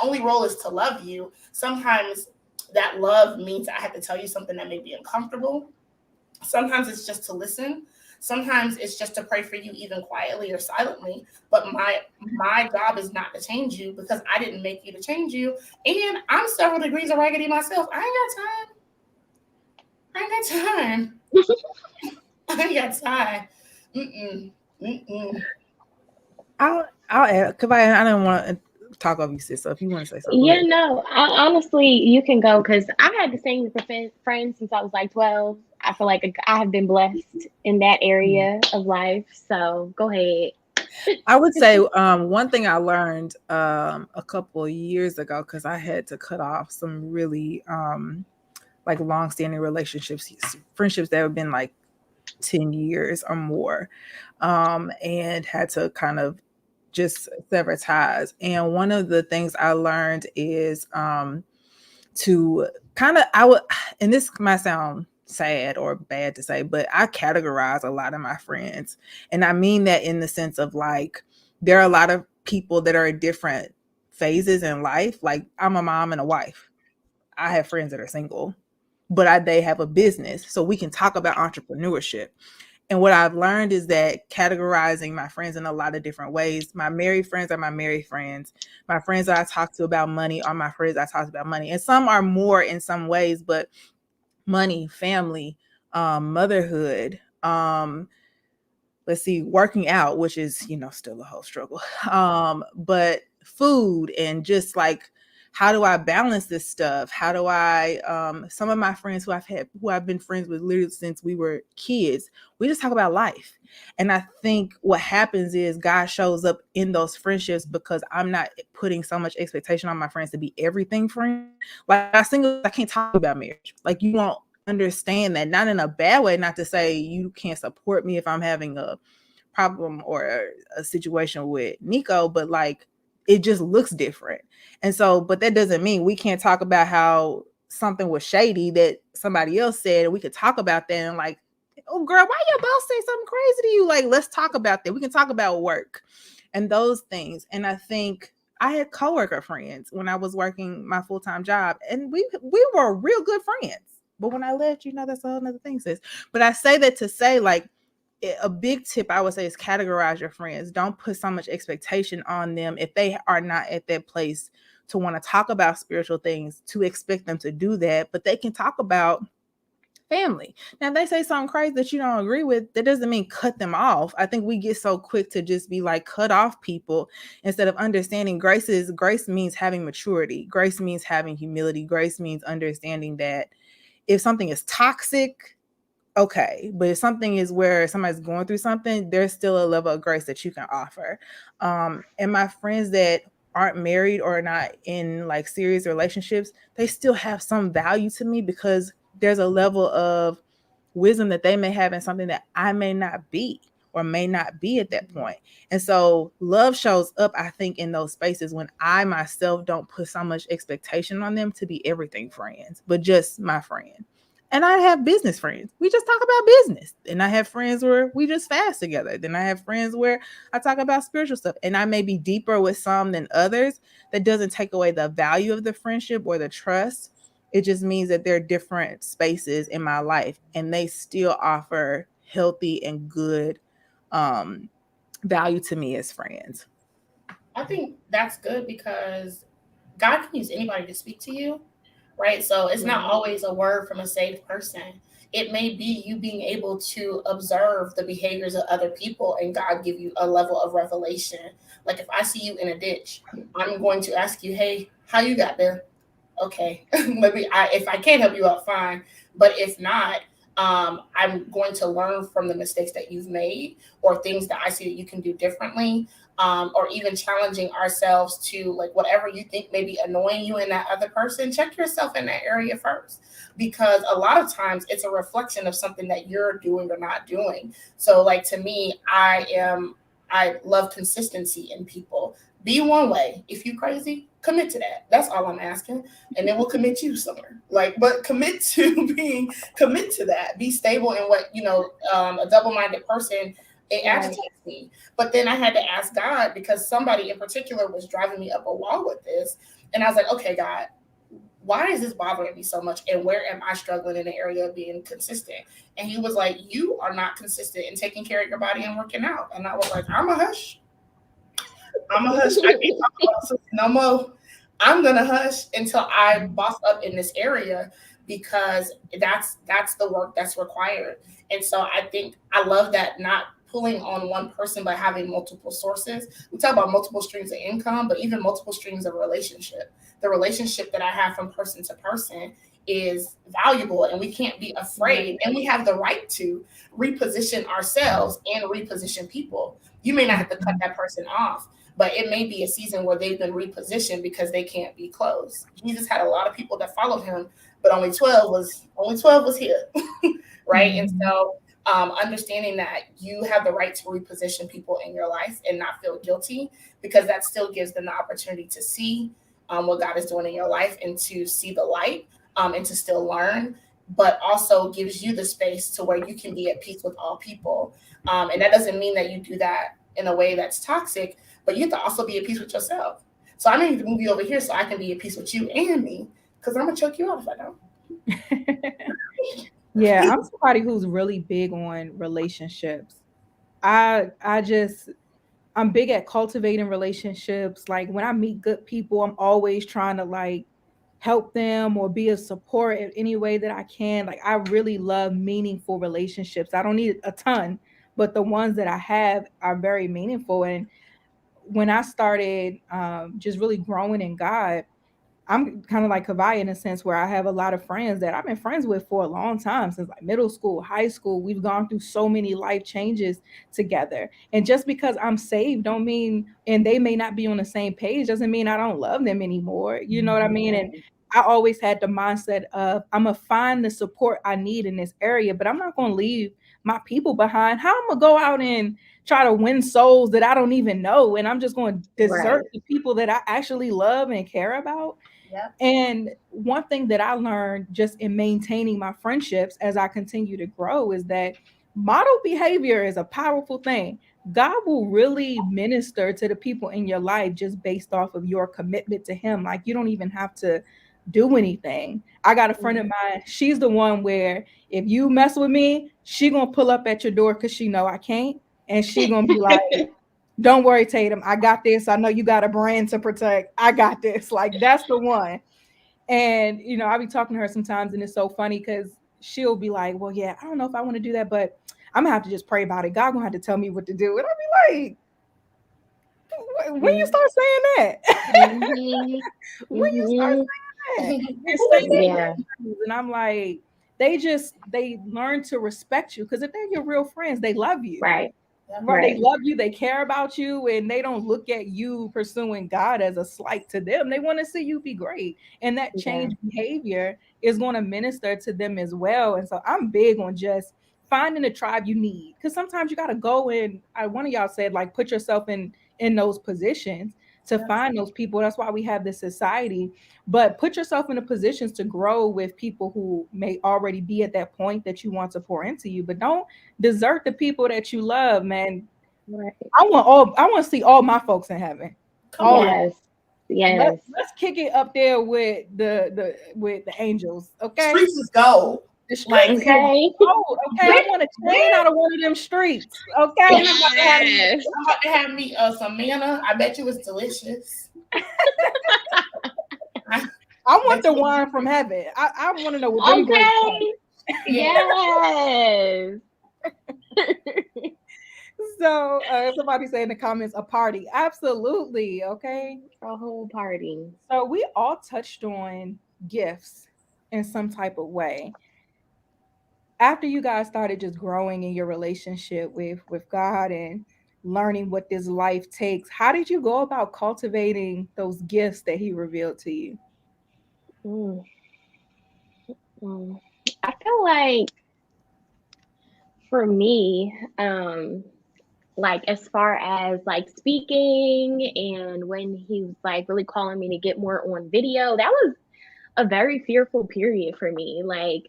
only role is to love you. Sometimes that love means I have to tell you something that may be uncomfortable. Sometimes it's just to listen. Sometimes it's just to pray for you, even quietly or silently. But my job is not to change you, because I didn't make you to change you. And I'm several degrees of raggedy myself. I ain't got time. I ain't got time. Mm-mm. Mm-mm. I'll add, because I don't want to talk over you, sis. So if you want to say something, go Yeah, ahead. no, honestly, you can go because I've had the same group of friends since I was like 12. I feel like I have been blessed in that area of life. So go ahead. I would say one thing I learned a couple of years ago, because I had to cut off some really like long-standing relationships, friendships that have been like 10 years or more, and had to kind of just sever ties. And one of the things I learned is to kind of, and this might sound sad or bad to say, but I categorize a lot of my friends. And I mean that in the sense of like, there are a lot of people that are at different phases in life. Like, I'm a mom and a wife. I have friends that are single, but they have a business. So we can talk about entrepreneurship. And what I've learned is that categorizing my friends in a lot of different ways. My married friends are my married friends. My friends that I talk to about money are my friends I talk about money. And some are more in some ways, but money, family, motherhood, let's see, working out, which is, still a whole struggle. But food and just like how do I balance this stuff? How do I some of my friends who I've been friends with literally since we were kids, we just talk about life. And I think what happens is God shows up in those friendships because I'm not putting so much expectation on my friends to be everything friends. Like I can't talk about marriage. Like you won't understand that, not in a bad way, not to say you can't support me if I'm having a problem or a situation with Nico, but like it just looks different. And so, but that doesn't mean we can't talk about how something was shady that somebody else said. We could talk about that and like, oh girl, why your boss say something crazy to you? Like, let's talk about that. We can talk about work and those things. And I think I had coworker friends when I was working my full-time job, and we were real good friends. But when I left, that's a whole other thing, sis. But I say that to say, like, a big tip I would say is categorize your friends. Don't put so much expectation on them if they are not at that place to want to talk about spiritual things, to expect them to do that. But they can talk about family. Now, if they say something crazy that you don't agree with, that doesn't mean cut them off. I think we get so quick to just be like cut off people instead of understanding grace means having maturity. Grace means having humility. Grace means understanding that if something is toxic, okay, but if something is where somebody's going through something, there's still a level of grace that you can offer. And my friends that aren't married or not in like serious relationships, they still have some value to me because there's a level of wisdom that they may have in something that I may not be or may not be at that point. And so love shows up, I think, in those spaces when I myself don't put so much expectation on them to be everything friends, but just my friend. And I have business friends. We just talk about business. And I have friends where we just fast together. Then I have friends where I talk about spiritual stuff. And I may be deeper with some than others. That doesn't take away the value of the friendship or the trust. It just means that there are different spaces in my life and they still offer healthy and good value to me as friends. I think that's good because God can use anybody to speak to you, right? So it's not always a word from a saved person. It may be you being able to observe the behaviors of other people and God give you a level of revelation. Like if I see you in a ditch, I'm going to ask you, hey, how you got there? Okay, maybe if I can't help you out, fine. But if not, I'm going to learn from the mistakes that you've made or things that I see that you can do differently, or even challenging ourselves to like whatever you think may be annoying you in that other person, check yourself in that area first. Because a lot of times it's a reflection of something that you're doing or not doing. So like to me, I love consistency in people. Be one way. If you crazy, commit to that. That's all I'm asking. And then we'll commit you somewhere. Like, but commit to that. Be stable in what, a double-minded person, it agitates me. But then I had to ask God because somebody in particular was driving me up a wall with this. And I was like, okay, God, why is this bothering me so much? And where am I struggling in the area of being consistent? And he was like, you are not consistent in taking care of your body and working out. And I was like, I'm a hush. I can't talk about this no more. I'm gonna hush until I boss up in this area because that's the work that's required. And so I think I love that, not pulling on one person but having multiple sources. We talk about multiple streams of income, but even multiple streams of relationship. The relationship that I have from person to person is valuable, and we can't be afraid, and we have the right to reposition ourselves and reposition people. You may not have to cut that person off, but it may be a season where they've been repositioned because they can't be close. Jesus had a lot of people that followed him, but only 12 was here. Right. And so understanding that you have the right to reposition people in your life and not feel guilty, because that still gives them the opportunity to see what God is doing in your life and to see the light, and to still learn, but also gives you the space to where you can be at peace with all people. And that doesn't mean that you do that in a way that's toxic, but you have to also be at peace with yourself. So I need to move you over here so I can be at peace with you and me, because I'm going to choke you out if I don't. Yeah, I'm somebody who's really big on relationships. I'm big at cultivating relationships. Like when I meet good people, I'm always trying to like help them or be a support in any way that I can. Like I really love meaningful relationships. I don't need a ton, but the ones that I have are very meaningful. And when I started just really growing in God, I'm kind of like Kavaya in a sense where I have a lot of friends that I've been friends with for a long time, since like middle school, high school. We've gone through so many life changes together. And just because I'm saved don't mean, and they may not be on the same page, doesn't mean I don't love them anymore. You know what I mean? And I always had the mindset of I'm gonna find the support I need in this area, but I'm not gonna leave my people behind. How I'm gonna go out and try to win souls that I don't even know, and I'm just going to desert the people that I actually love and care about. Yep. And one thing that I learned just in maintaining my friendships as I continue to grow is that model behavior is a powerful thing. God will really minister to the people in your life just based off of your commitment to him. Like you don't even have to do anything. I got a friend of mine, she's the one where if you mess with me, she gonna pull up at your door because she know I can't. And she gonna be like, don't worry, Tatum, I got this. I know you got a brand to protect. I got this. Like that's the one. And I'll be talking to her sometimes, and it's so funny because she'll be like, well, yeah, I don't know if I want to do that, but I'm gonna have to just pray about it. God gonna have to tell me what to do. And I'll be like, when you start saying that? When you start saying that? And I'm like, they learn to respect you because if they're your real friends, they love you. Right. They love you, they care about you, and they don't look at you pursuing God as a slight to them. They want to see you be great. And that change behavior is going to minister to them as well. And so I'm big on just finding the tribe you need. Because sometimes you got to go in. One of y'all said, like, put yourself in those positions to find those people. That's why we have this society. But put yourself in the positions to grow with people who may already be at that point that you want to pour into you. But don't desert the people that you love, man. Right. I want to see all my folks in heaven. Yes. Let's kick it up there with the angels. Okay. Streets is gold. The streets is gold. Okay. I want to chain out of one of them streets. Okay. And I'm about to have me some manna. I bet you it's delicious. I want the wine from heaven. I want to know what them grapes are. Yes. So somebody say in the comments, a party. Absolutely. Okay. A whole party. So we all touched on gifts in some type of way. After you guys started just growing in your relationship with God and learning what this life takes, how did you go about cultivating those gifts that he revealed to you? I feel like for me, like as far as like speaking and when he was like really calling me to get more on video, that was a very fearful period for me. Like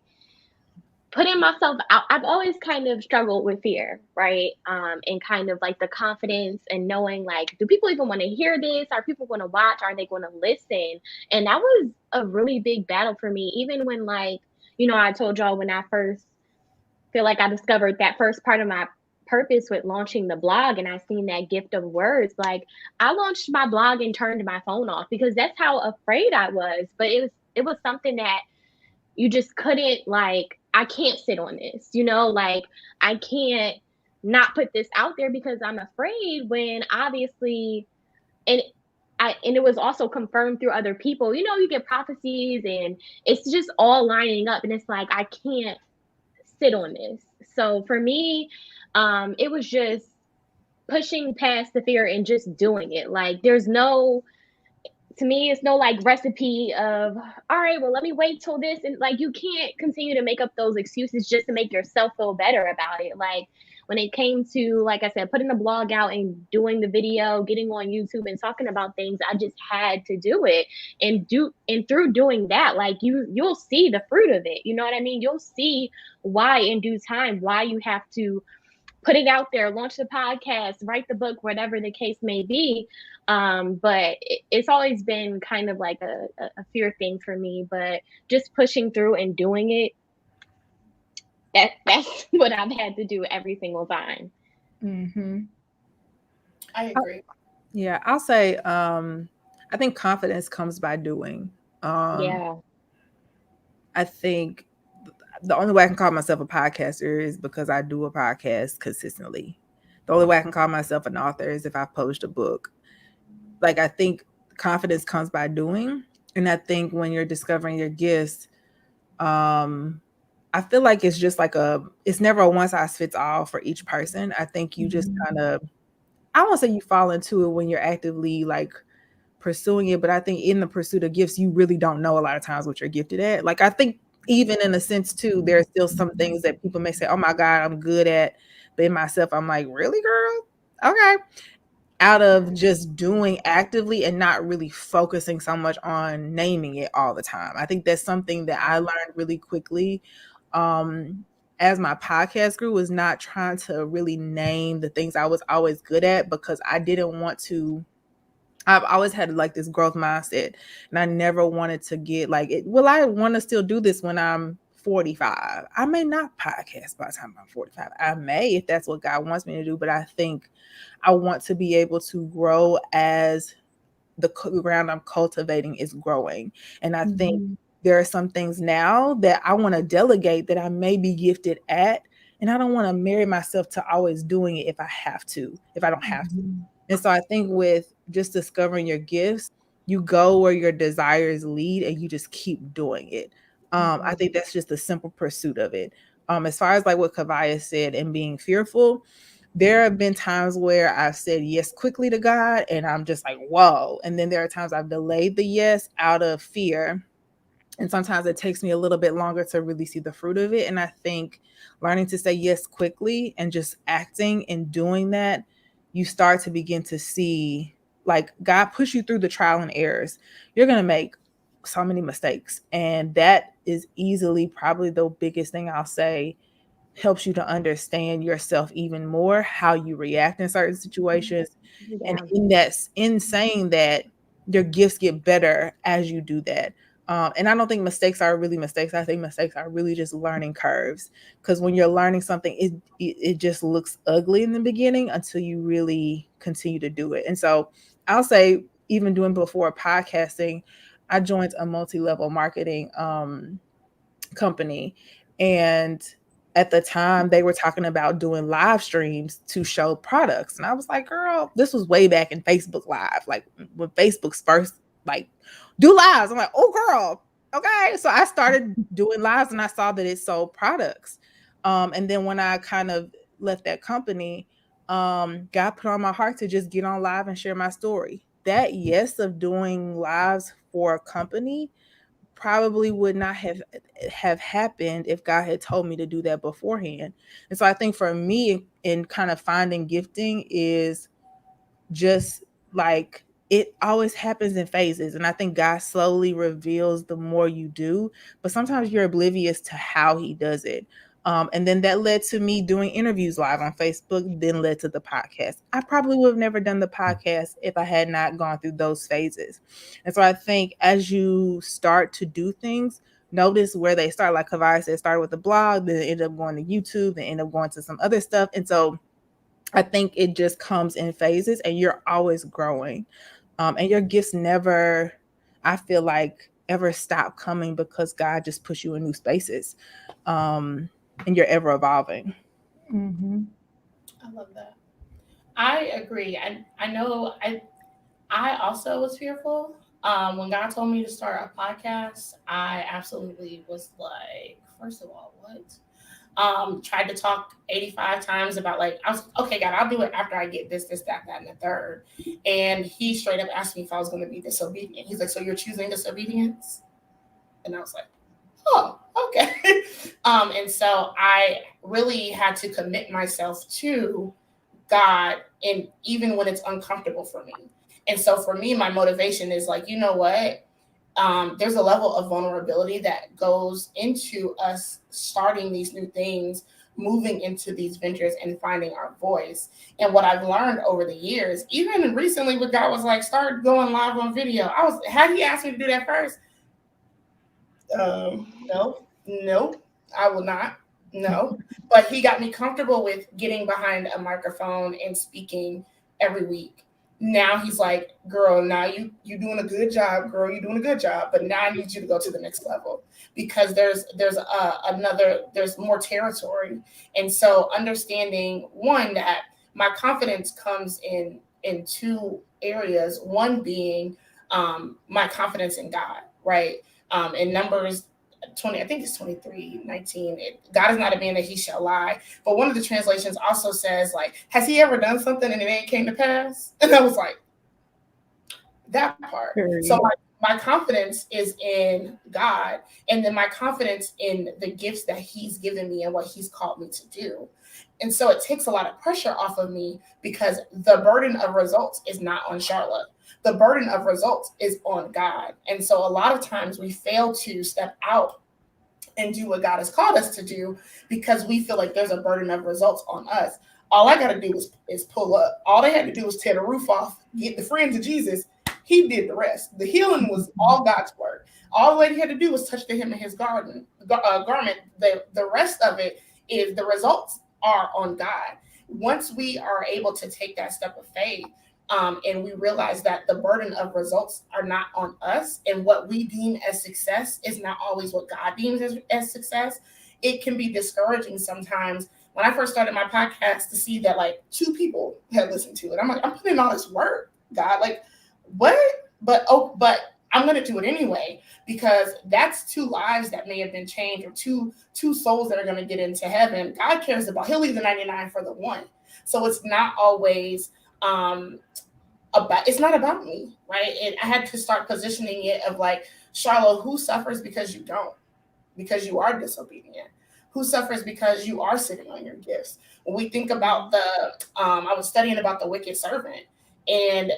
putting myself out, I've always kind of struggled with fear, right? And kind of like the confidence and knowing like, do people even want to hear this? Are people going to watch? Are they going to listen? And that was a really big battle for me, even when like, I told y'all when I first feel like I discovered that first part of my purpose with launching the blog and I seen that gift of words. Like I launched my blog and turned my phone off because that's how afraid I was. But it was something that you just couldn't like, I can't sit on this, like I can't not put this out there because I'm afraid when obviously, and it was also confirmed through other people, you get prophecies and it's just all lining up and it's like, I can't sit on this. So for me, it was just pushing past the fear and just doing it. Like to me, it's no like recipe of, all right, well, let me wait till this. And like, you can't continue to make up those excuses just to make yourself feel better about it. Like when it came to, like I said, putting the blog out and doing the video, getting on YouTube and talking about things, I just had to do it and through doing that, like you'll see the fruit of it. You know what I mean? You'll see why in due time, why you have to put it out there, launch the podcast, write the book, whatever the case may be. But it's always been kind of like a fear thing for me, but just pushing through and doing it, that's what I've had to do every single time. I agree. Yeah, I'll say, I think confidence comes by doing. I think the only way I can call myself a podcaster is because I do a podcast consistently. The only way I can call myself an author is if I published a book. Like, I think confidence comes by doing. And I think when you're discovering your gifts, I feel like it's just like it's never a one size fits all for each person. I think you just kind of, I won't say you fall into it when you're actively like pursuing it, but I think in the pursuit of gifts, you really don't know a lot of times what you're gifted at. Like, I think even in a sense too, there's still some things that people may say, oh my God, I'm good at. But in myself, I'm like, really, girl? Okay. Out of just doing actively and not really focusing so much on naming it all the time. I think that's something that I learned really quickly. Um, as my podcast grew, was not trying to really name the things I was always good at, because I didn't want to. I've always had like this growth mindset, and I never wanted to get like it. Well, I want to still do this when I'm 45. I may not podcast by the time I'm 45. I may, if that's what God wants me to do, but I think I want to be able to grow as the ground I'm cultivating is growing. And I think there are some things now that I want to delegate that I may be gifted at. And I don't want to marry myself to always doing it if I don't have to. And so I think with just discovering your gifts, you go where your desires lead and you just keep doing it. I think that's just a simple pursuit of it. As far as like what Kavaya said and being fearful, there have been times where I've said yes quickly to God and I'm just like, whoa. And then there are times I've delayed the yes out of fear. And sometimes it takes me a little bit longer to really see the fruit of it. And I think learning to say yes quickly and just acting and doing that, you start to begin to see like God push you through the trial and errors. You're going to make so many mistakes. And that is easily probably the biggest thing I'll say helps you to understand yourself even more, how you react in certain situations. And Yeah. in saying that, your gifts get better as you do that. And I don't think mistakes are really mistakes. I think mistakes are really just learning curves. Because when you're learning something, it just looks ugly in the beginning until you really continue to do it. And so I'll say, even doing before podcasting, I joined a multi-level marketing company, and at the time they were talking about doing live streams to show products, and I was like, girl, this was way back in Facebook Live, like when Facebook's first like do lives. I'm like, oh girl, okay. So I started doing lives and I saw that it sold products. And then when I kind of left that company, God put on my heart to just get on live and share my story. That yes of doing lives for a company probably would not have happened if God had told me to do that beforehand. And so I think for me in kind of finding gifting is just like it always happens in phases. And I think God slowly reveals the more you do, but sometimes you're oblivious to how he does it. And then that led to me doing interviews live on Facebook, then led to the podcast. I probably would have never done the podcast if I had not gone through those phases. And so I think as you start to do things, notice where they start. Like Kavai said, started with the blog, then end up going to YouTube, then end up going to some other stuff. And so I think it just comes in phases and you're always growing. And your gifts never, I feel like, ever stop coming because God just puts you in new spaces. And you're ever evolving. I love that. I agree. I know I also was fearful. When God told me to start a podcast, I absolutely was like, first of all, what? Tried to talk 85 times about like, I was okay, God, I'll do it after I get this, that, and the third. And he straight up asked me if I was going to be disobedient. He's like, so you're choosing disobedience? And I was like, oh, okay. And so I really had to commit myself to God, and even when it's uncomfortable for me. And so for me, my motivation is like, you know what? There's a level of vulnerability that goes into us starting these new things, moving into these ventures and finding our voice. And what I've learned over the years, even recently with God was like, start going live on video. Had he asked me to do that first? No, I will not. No, but he got me comfortable with getting behind a microphone and speaking every week. Now he's like, girl, now you doing a good job, girl, you're doing a good job, but now I need you to go to the next level because there's more territory. And so understanding one that my confidence comes in two areas, one being my confidence in God, right? In Numbers 20, I think it's 23:19. God is not a man that he shall lie. But one of the translations also says, like, has he ever done something and it ain't came to pass? And I was like, that part. So my confidence is in God, and then my confidence in the gifts that he's given me and what he's called me to do. And so it takes a lot of pressure off of me because the burden of results is not on Charlotte. The burden of results is on God. And so a lot of times we fail to step out and do what God has called us to do because we feel like there's a burden of results on us. All I got to do is pull up. All they had to do was tear the roof off, get the friends of Jesus. He did the rest. The healing was all God's work. All the lady had to do was touch the hem of his garment. The rest of it is the results are on God. Once we are able to take that step of faith, and we realize that the burden of results are not on us, and what we deem as success is not always what God deems as success, it can be discouraging sometimes. When I first started my podcast, to see that like 2 people had listened to it, I'm like, I'm putting in all this work, God, like what? But I'm going to do it anyway, because that's 2 lives that may have been changed, or two souls that are going to get into heaven. God cares about, he'll leave the 99 for the one. So it's not always, it's not about me, right? And I had to start positioning it of like, Charlotte, who suffers because you don't? Because you are disobedient? Who suffers because you are sitting on your gifts? When we think about I was studying about the wicked servant, and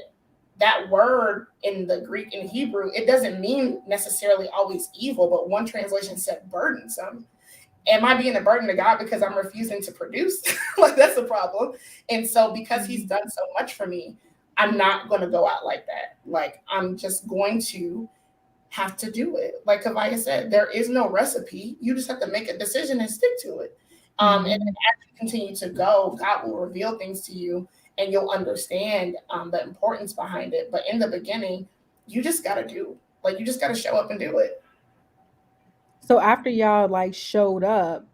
that word in the Greek and Hebrew, it doesn't mean necessarily always evil, but one translation said burdensome. Am I being a burden to God because I'm refusing to produce? Like, that's a problem. And so because he's done so much for me, I'm not going to go out like that. Like, I'm just going to have to do it. Like Kavaya said, there is no recipe. You just have to make a decision and stick to it. And then as you continue to go, God will reveal things to you, and you'll understand the importance behind it. But in the beginning, you just got to you just got to show up and do it. So after y'all like showed up,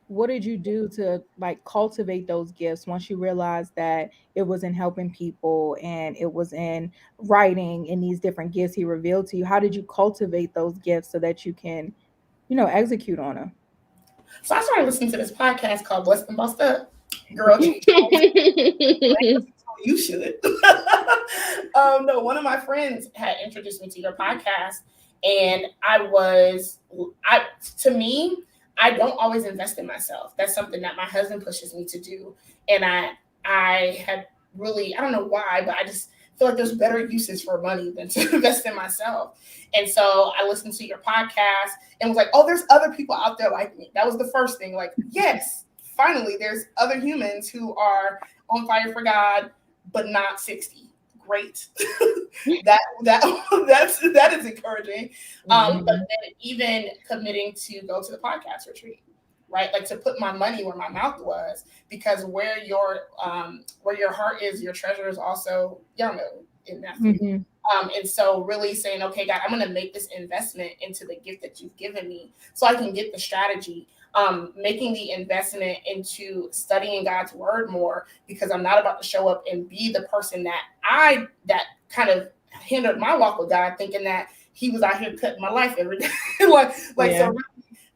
what did you do to like cultivate those gifts once you realized that it was in helping people and it was in writing and these different gifts he revealed to you? How did you cultivate those gifts so that you can, execute on them? So I started listening to this podcast called Blessed and Bossed Up. Girl, you should. No, one of my friends had introduced me to your podcast, and to me, I don't always invest in myself. That's something that my husband pushes me to do. And I had really, I don't know why, but I just feel like there's better uses for money than to invest in myself. And so I listened to your podcast and was like, oh, there's other people out there like me. That was the first thing. Like, yes, finally, there's other humans who are on fire for God, but not 60. Great. that is encouraging. But then even committing to go to the podcast retreat, right? Like, to put my money where my mouth was, because where your heart is, your treasure is also, y'all know, in Matthew. And so really saying, okay, God, I'm going to make this investment into the gift that you've given me so I can get the strategy, making the investment into studying God's word more, because I'm not about to show up and be the person that kind of hindered my walk with God, thinking that he was out here cutting my life every day. So really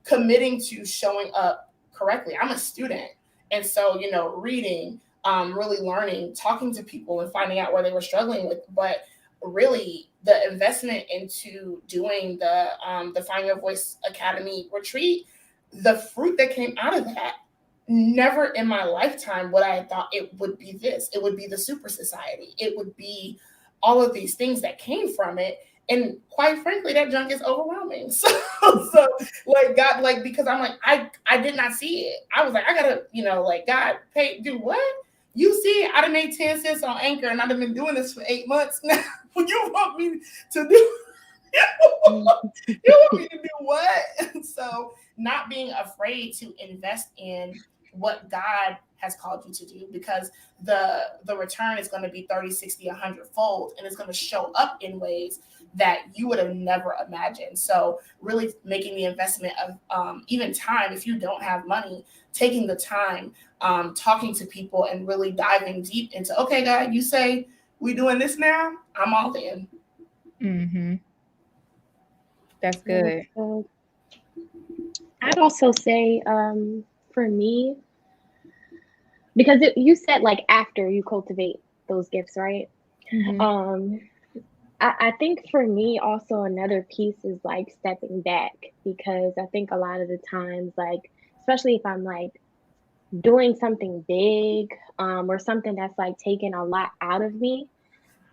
committing to showing up correctly. I'm a student. And so, reading, really learning, talking to people and finding out where they were struggling with, but really the investment into doing the Find Your Voice Academy retreat, the fruit that came out of that, never in my lifetime would I have thought it would be this. It would be the super society. It would be all of these things that came from it. And quite frankly, that junk is overwhelming. So like God, like, because I'm like, I did not see it. I was like, I gotta, like, God, do what? You see, I done made 10 cents on Anchor, and I've been doing this for 8 months now. You want me to do? You want me to do what? And so, not being afraid to invest in what God has called you to do, because the return is going to be 30, 60, 100 fold, and it's going to show up in ways that you would have never imagined. So really making the investment of even time, if you don't have money, taking the time, talking to people, and really diving deep into, okay, God, you say we doing this now? I'm all in. Mm-hmm. That's Yeah, good. that's good. I'd also say, for me, because you said like after you cultivate those gifts, right? Mm-hmm. Um, I think for me also another piece is like stepping back, because I think a lot of the times, like especially if I'm like doing something big, or something that's like taking a lot out of me,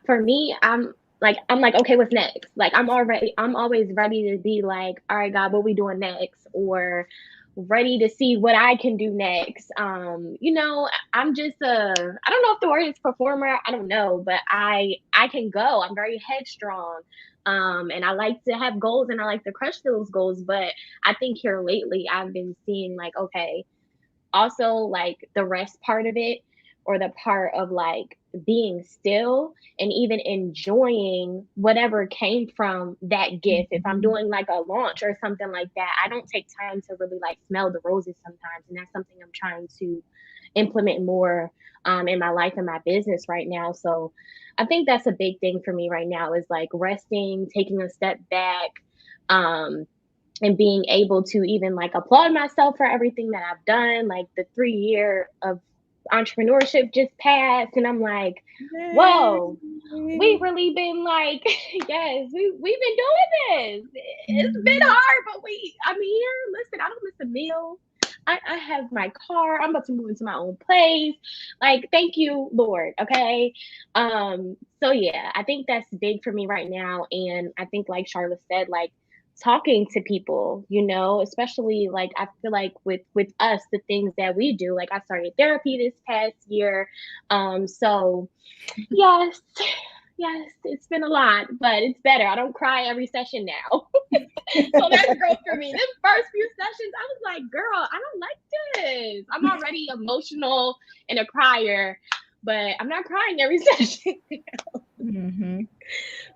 for me, I'm like, okay, what's next? Like I'm always ready to be like, all right, God, what we doing next? Or ready to see what I can do next. I'm just I don't know if the word is performer, I don't know, but I can go. I'm very headstrong. And I like to have goals and I like to crush those goals. But I think here lately I've been seeing like, okay, also like the rest part of it, or the part of like being still and even enjoying whatever came from that gift. If I'm Mm-hmm. doing like a launch or something like that, I don't take time to really like smell the roses sometimes, and that's something I'm trying to implement more in my life and my business right now. So I think that's a big thing for me right now, is like resting, taking a step back, um and being able to even like applaud myself for everything that I've done. Like the 3 year of entrepreneurship just passed, and I'm like, whoa, we Yay. really been like, yes, we've been doing this. It's been Mm-hmm. hard, but I'm here. Listen, I don't miss a meal. I have my car. I'm about to move into my own place. Like, thank you, Lord. Okay. So yeah, I think that's big for me right now. And I think like Charlotte said, like talking to people, especially like I feel like with us, the things that we do, like I started therapy this past year. So yes, yes, it's been a lot, but it's better. I don't cry every session now. So that's growth for me. Them first few sessions, I was like, girl, I don't like this. I'm already emotional and a crier, but I'm not crying every session. Mm-hmm.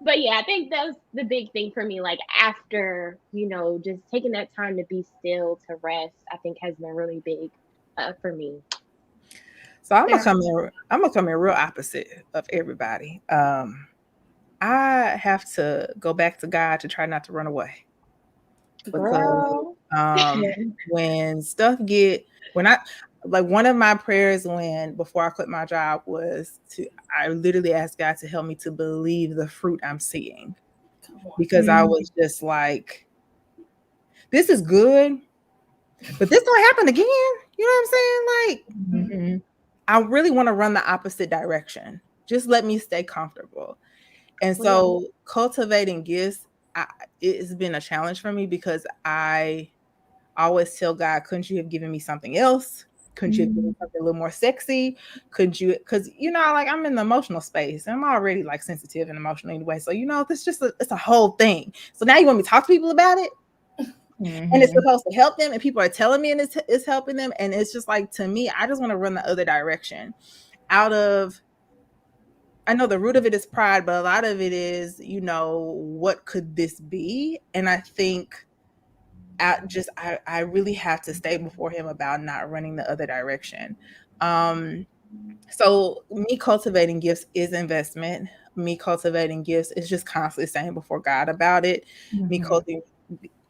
But yeah, I think that's the big thing for me. Like after, just taking that time to be still, to rest, I think has been really big for me. So I'm gonna Fair. come in. I'm gonna come in real opposite of everybody. I have to go back to God to try not to run away, because Girl. um, when stuff get when I like one of my prayers when before I quit my job was to I literally asked God to help me to believe the fruit I'm seeing, Come on. because I was just like, this is good, but this don't happen again. You know what I'm saying? Like, Mm-hmm. I really want to run the opposite direction. Just let me stay comfortable. And Real. so cultivating gifts, it's been a challenge for me, because I always tell God, couldn't you have given me something else? Couldn't you have given me something a little more sexy? Could you? Because like I'm in the emotional space, and I'm already like sensitive and emotional anyway. So this just it's a whole thing. So now you want me to talk to people about it, and it's Mm-hmm. supposed to help them, and people are telling me, and it's helping them, and it's just like, to me, I just want to run the other direction. Out of I know the root of it is pride, but a lot of it is, what could this be? And I think I really have to stay before him about not running the other direction. Um, so me cultivating gifts is investment. Me cultivating gifts is just constantly staying before God about it. Me Mm-hmm. cultivating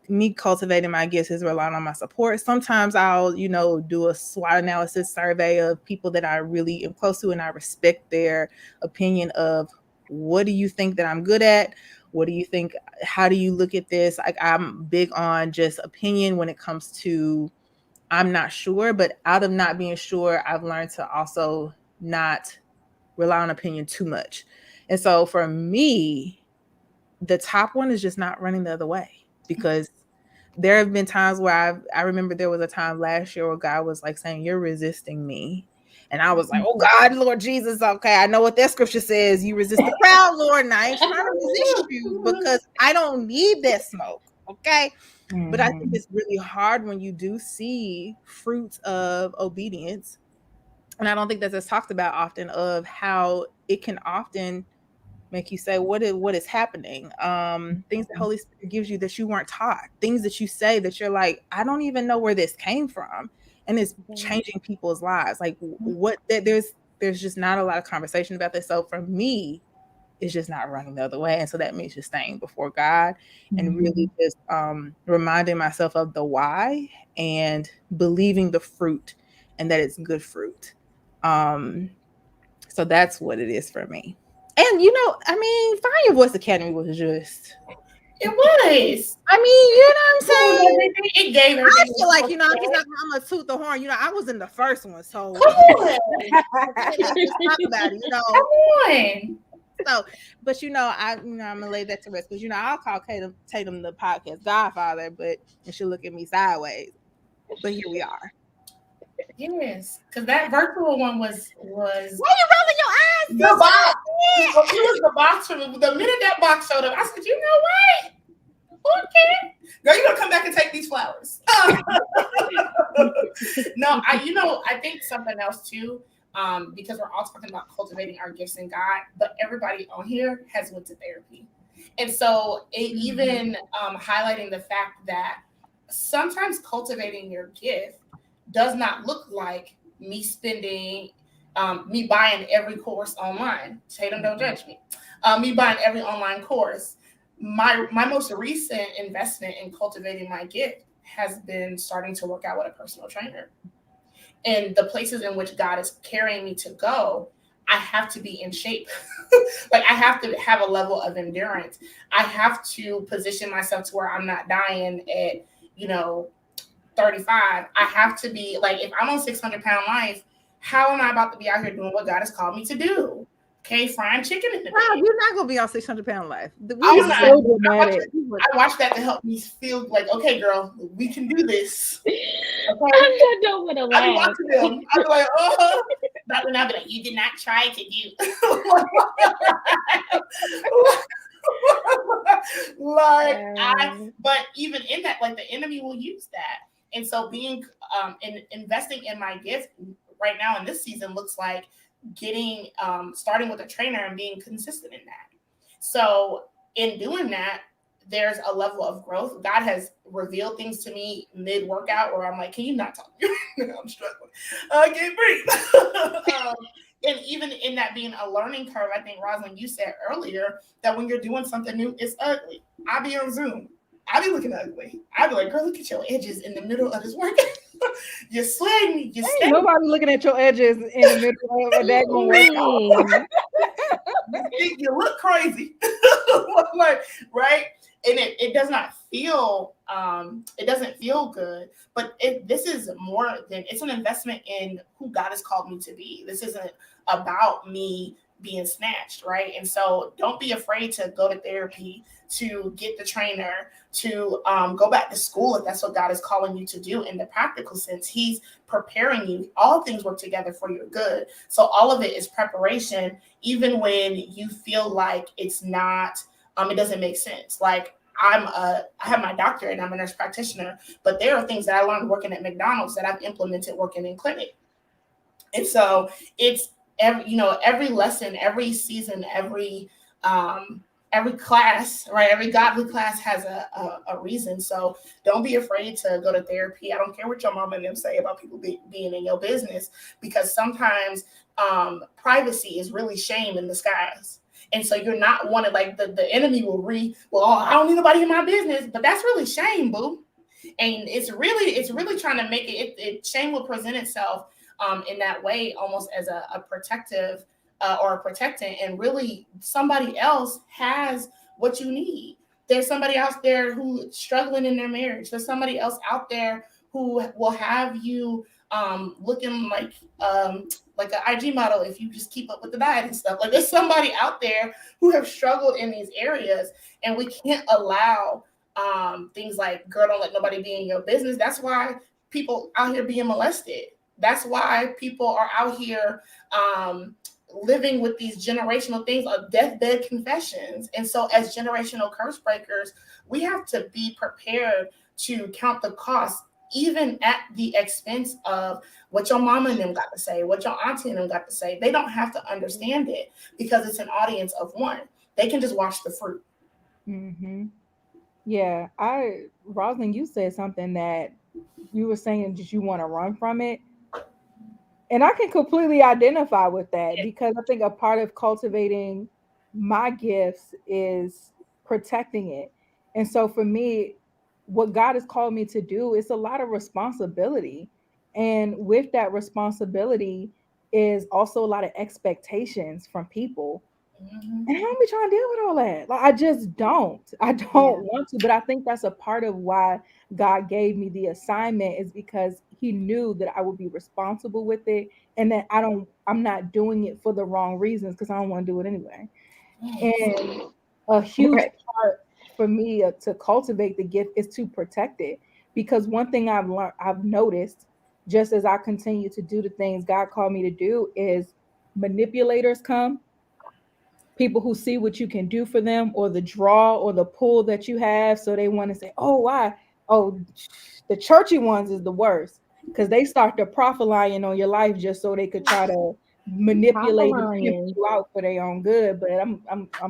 me cultivating my gifts is relying on my support. Sometimes I'll, do a SWOT analysis survey of people that I really am close to, and I respect their opinion of, what do you think that I'm good at? What do you think? How do you look at this? Like, I'm big on just opinion when it comes to, I'm not sure, but out of not being sure, I've learned to also not rely on opinion too much. And so for me, the top one is just not running the other way, because there have been times where I remember there was a time last year where God was like saying, you're resisting me. And I was like, oh God, Lord Jesus, okay, I know what that scripture says. You resist the crowd, Lord, and I ain't trying to resist you, because I don't need that smoke. Okay. But I think Mm-hmm. it's really hard when you do see fruits of obedience. And I don't think that's talked about often, of how it can often make you say, what is happening? Things that Holy Spirit gives you that you weren't taught, things that you say that you're like, I don't even know where this came from, and it's changing people's lives. Like, what there's just not a lot of conversation about this. So for me, it's just not running the other way. And so that means just staying before God and really Mhm. just reminding myself of the why and believing the fruit and that it's good fruit. So that's what it is for me. And I mean, Find Your Voice Academy was just, It was. I mean, you know what I'm It was saying? everything. It gave I everything. feel like, It I'm was just not, I'm gonna toot the horn. I was in the first one, so Come on. let's just talk about it, Come on. So, but I'm gonna lay that to rest because I'll call Tatum the podcast godfather, but and she'll look at me sideways. But here we are. Yes, because that virtual one was Why you rolling your eyes? the box. It was the box for me. The minute that box showed up, I said, you know what? Okay. Girl, you're gonna come back and take these flowers. No, I think something else too, because we're all talking about cultivating our gifts in God, but everybody on here has went to therapy. And so even highlighting the fact that sometimes cultivating your gift does not look like me spending me buying every course online. Tatum, don't judge me. Me buying every online course. My most recent investment in cultivating my gift has been starting to work out with a personal trainer. And the places in which God is carrying me to go, I have to be in shape. Like I have to have a level of endurance. I have to position myself to where I'm not dying at, 35. I have to be like, if I'm on 600-pound life, how am I about to be out here doing what God has called me to do? Okay, frying chicken in the Wow, bed. you're not gonna be on 600-pound life. I'm not. So dramatic. I watched that to help me feel like, okay, girl, we can do this. Okay. I don't want to I be laugh. watching them. I be like, oh, Dr. Now be like, you did not try to do. But even in that, like the enemy will use that. And so being investing in my gift right now in this season looks like getting starting with a trainer and being consistent in that. So in doing that, there's a level of growth. God has revealed things to me mid workout where I'm like, can you not talk? I'm struggling. I can't breathe. And even in that being a learning curve, I think, Rosalind, you said earlier that when you're doing something new, it's ugly. I be on Zoom. I be looking ugly. I be like, girl, look at your edges in the middle of this workout. You're sweating. You're Ain't nobody looking at your edges in the middle of a daggone workout. You look crazy. Like, right? And it does not feel it doesn't feel good, but this is more than it's an investment in who God has called me to be. This isn't about me being snatched, right? And so don't be afraid to go to therapy, to get the trainer, to go back to school if that's what God is calling you to do. In the practical sense, He's preparing you. All things work together for your good. So all of it is preparation, even when you feel like it's not it doesn't make sense. Like I have my doctorate and I'm a nurse practitioner, but there are things that I learned working at McDonald's that I've implemented working in clinic. And so it's every lesson, every season, every class, right? Every godly class has a reason. So don't be afraid to go to therapy. I don't care what your mom and them say about people being in your business, because sometimes privacy is really shame in disguise. And so you're not wanted, like the enemy will I don't need nobody in my business, but that's really shame, boo. And it's really trying to make it shame will present itself in that way, almost as a protective or a protectant, and really somebody else has what you need. There's somebody out there who's struggling in their marriage. There's somebody else out there who will have you looking like an IG model if you just keep up with the diet and stuff. Like there's somebody out there who have struggled in these areas, and we can't allow things like, girl, don't let nobody be in your business. That's why people out here being molested. That's why people are out here living with these generational things of deathbed confessions. And so as generational curse breakers, we have to be prepared to count the cost, even at the expense of what your mama and them got to say, what your auntie and them got to say. They don't have to understand it because it's an audience of one. They can just watch the fruit. Mm-hmm. Yeah, Rosalind, you said something that you were saying that you want to run from it. And I can completely identify with that, because I think a part of cultivating my gifts is protecting it. And so for me, what God has called me to do is a lot of responsibility. And with that responsibility is also a lot of expectations from people. And I don't be trying to deal with all that. Like I just don't. I don't Yeah. want to. But I think that's a part of why God gave me the assignment is because He knew that I would be responsible with it, and that I'm not doing it for the wrong reasons because I don't want to do it anyway. Yes. And a huge Right. part for me to cultivate the gift is to protect it. Because one thing I've learned, I've noticed, just as I continue to do the things God called me to do, is manipulators come, people who see what you can do for them or the draw or the pull that you have. So they want to say, oh, why? Oh, the churchy ones is the worst because they start to profiling on your life just so they could try to Papa manipulate and pimp Lion. you out for their own good. But I'm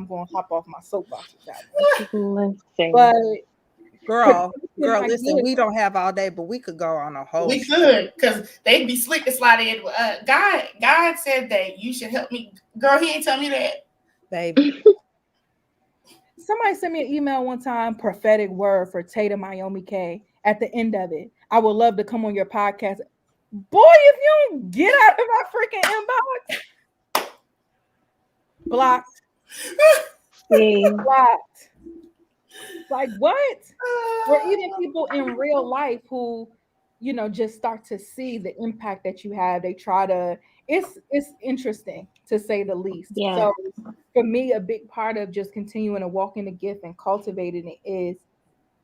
going to hop off my soapbox with that one. Listen. But Girl, protecting my listen, gift, we don't have all day, but we could go on a whole We show. could, because they'd be slick to slide in. God said that you should help me. Girl, He ain't tell me that. Baby. somebody sent me an email one time, prophetic word for Tatum Iommi K. At the end of it, I would love to come on your podcast. Boy, if you don't get out of my freaking inbox, blocked, See. blocked. Like what? Or even people in real life who, just start to see the impact that you have. They try to. It's interesting to say the least. Yeah. So for me, a big part of just continuing to walk in the gift and cultivating it is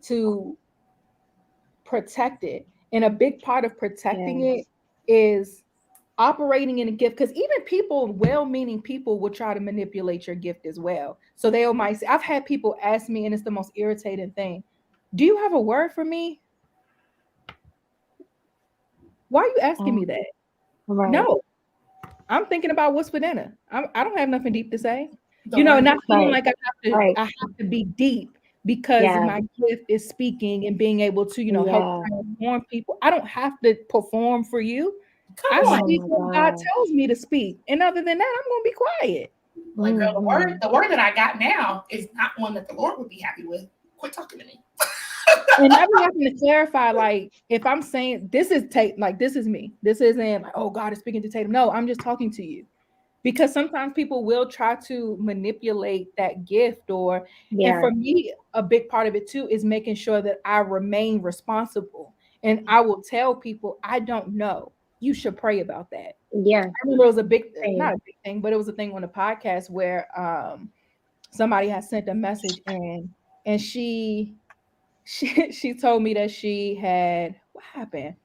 to protect it. And a big part of protecting Yes. it is operating in a gift because even people, well-meaning people, will try to manipulate your gift as well. So they might say, I've had people ask me, and it's the most irritating thing. Do you have a word for me? Why are you asking me Um, that? right. No, I'm thinking about what's for dinner. I don't have nothing deep to say. The word. Not feeling Right. like Right. I have to be deep because Yeah. my gift is speaking and being able to, help Yeah. transform people. I don't have to perform for you. Come I on. Oh speak my when God God. tells me to speak. And other than that, I'm gonna be quiet. Like, girl, Mm-hmm. the word that I got now is not one that the Lord would be happy with. Quit talking to me. And I be having to clarify, like, if I'm saying this is like this is me. This isn't like, oh, God is speaking to Tatum. No, I'm just talking to you. Because sometimes people will try to manipulate that gift and Yeah. for me a big part of it too is making sure that I remain responsible, and I will tell people I don't know, you should pray about that. Yeah. I remember it was a big, not Same. a big thing, but it was a thing on the podcast where somebody had sent a message in, and she told me that she had, what happened,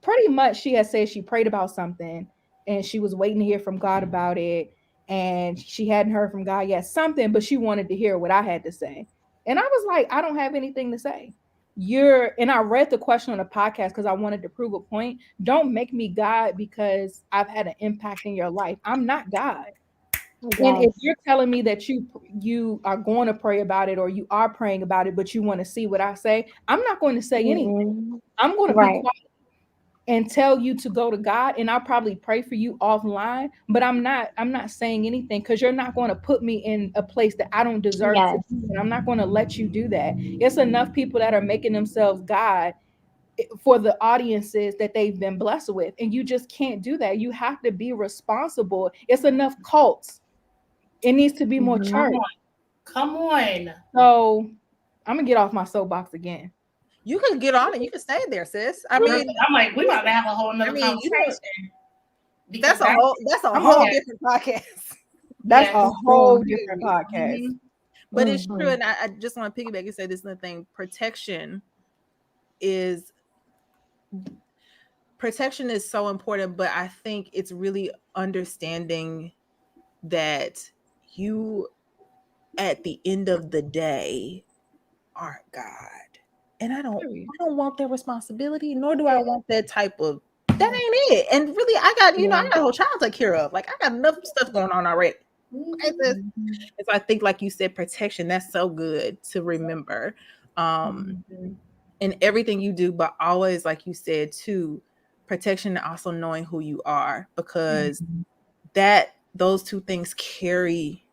pretty much she had said she prayed about something and she was waiting to hear from God about it, and she hadn't heard from God yet, something, but she wanted to hear what I had to say. And I was like, I don't have anything to say. And I read the question on the podcast because I wanted to prove a point. Don't make me God because I've had an impact in your life. I'm not God. And if Yes. you're telling me that you are going to pray about it or you are praying about it, but you want to see what I say, I'm not going to say anything. Mm-mm. I'm going to be Right. quiet and tell you to go to God, and I'll probably pray for you offline, but I'm not saying anything because you're not going to put me in a place that I don't deserve to Yes. be, and I'm not going to let you do that. It's enough people that are making themselves God for the audiences that they've been blessed with, and you just can't do that. You have to be responsible. It's enough cults. It needs to be more Mm-hmm. church. Come on. So I'm gonna get off my soapbox again. You can get on it. You can stay there, sis. I Girl, mean, I'm like, we about to listen, have a whole nother you know, conversation. Because that's a I'm whole off. different podcast. That's yes. a whole different podcast. Mhm. But it's true, Mm-hmm. and I just want to piggyback and say this is the thing. Is protection is so important, but I think it's really understanding that you at the end of the day are God. And I don't want that responsibility, nor do I want that type of, that ain't it. And really I got, I Yeah. got a whole child to take care of. Like I got enough stuff going on already. Okay, sis? Mm-hmm. And so I think, like you said, protection, that's so good to remember. Mhm. In everything you do, but always, like you said, too, protection and also knowing who you are, because Mhm. those two things carry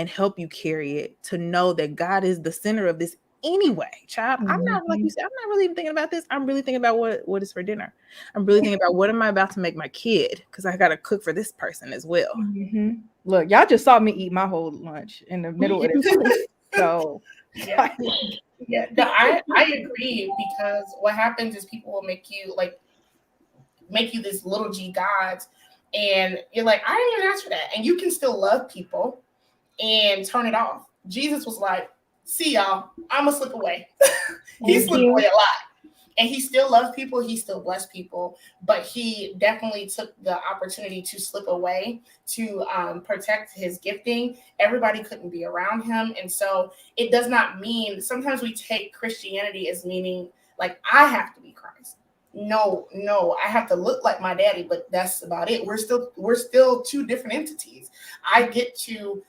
and help you carry it, to know that God is the center of this anyway. Child, I'm not, like you said, I'm not really even thinking about this. I'm really thinking about what is for dinner. I'm really thinking about what am I about to make my kid, because I got to cook for this person as well. Look, y'all just saw me eat my whole lunch in the middle of this. So yeah. Yeah, no, I agree, because what happens is people will make you this little g gods, and you're like, I didn't even ask for that, and you can still love people and turn it off. Jesus was like, see y'all, I'm gonna slip away. He slipped away a lot, and he still loved people, he still blessed people, but he definitely took the opportunity to slip away to protect his gifting. Everybody couldn't be around him, and so it does not mean, sometimes we take Christianity as meaning like I have to be Christ. No, I have to look like my daddy, but that's about it. We're still two different entities. I get to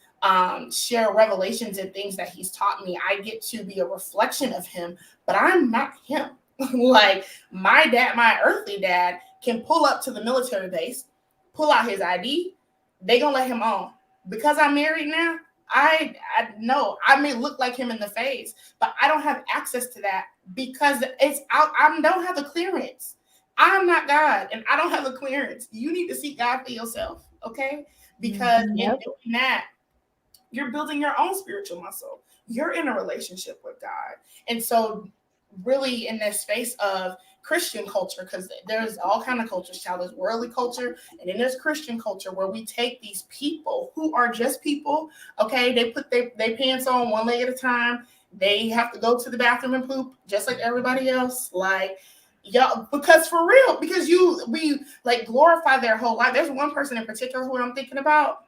share revelations and things that he's taught me. I get to be a reflection of him, but I'm not him. Like my dad, my earthly dad, can pull up to the military base, pull out his ID. They gonna let him on. Because I'm married now, I know I may look like him in the face, but I don't have access to that because it's out. I don't have the clearance. I'm not God, and I don't have the clearance. You need to seek God for yourself, okay? Because in doing that, you're building your own spiritual muscle. You're in a relationship with God. And so really in this space of Christian culture, because there's all kind of cultures, child. There's worldly culture, and then there's Christian culture, where we take these people who are just people, okay? They put their pants on one leg at a time. They have to go to the bathroom and poop just like everybody else. Like, yeah, because for real, because we like glorify their whole life. There's one person in particular who I'm thinking about.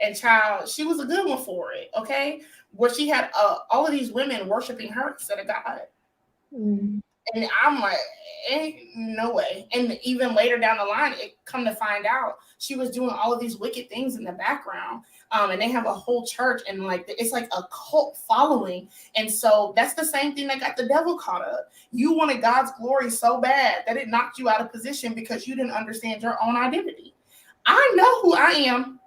And child, she was a good one for it, okay? Where she had all of these women worshiping her instead of God. And I'm like, ain't no way. And even later down the line, it come to find out she was doing all of these wicked things in the background. And they have a whole church, and like it's like a cult following. And so that's the same thing that got the devil caught up. You wanted God's glory so bad that it knocked you out of position because you didn't understand your own identity. I know who I am.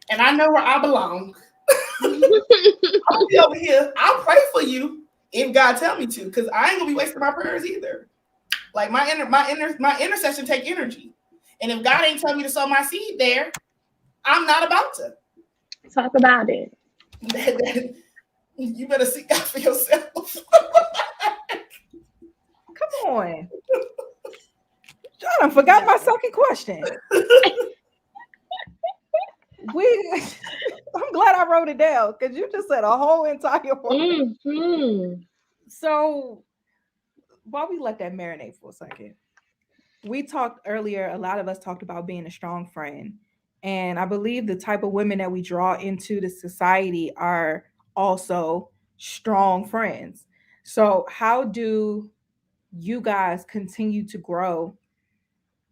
And I know where I belong. I'll be over here. I'll pray for you if God tell me to, because I ain't gonna be wasting my prayers either. Like my intercession take energy, and if God ain't telling me to sow my seed there, I'm not about to. Talk about it. You better seek God for yourself. Come on. I forgot my second question. I'm glad I wrote it down, because you just said a whole entire one. So while we let that marinate for a second, we talked earlier, a lot of us talked about being a strong friend. And I believe the type of women that we draw into the society are also strong friends. So how do you guys continue to grow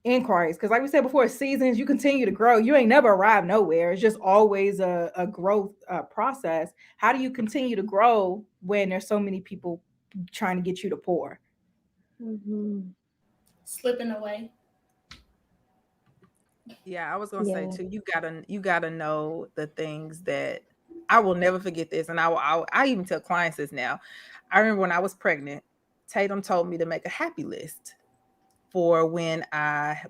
in Christ? Because like we said before, seasons, you continue to grow. You ain't never arrived nowhere. It's just always a growth process. How do you continue to grow when there's so many people trying to get you to pour? Slipping away. Yeah, I was gonna say too, you gotta know the things that I will never forget this. And I even tell clients this now. I remember when I was pregnant, Tatum told me to make a happy list for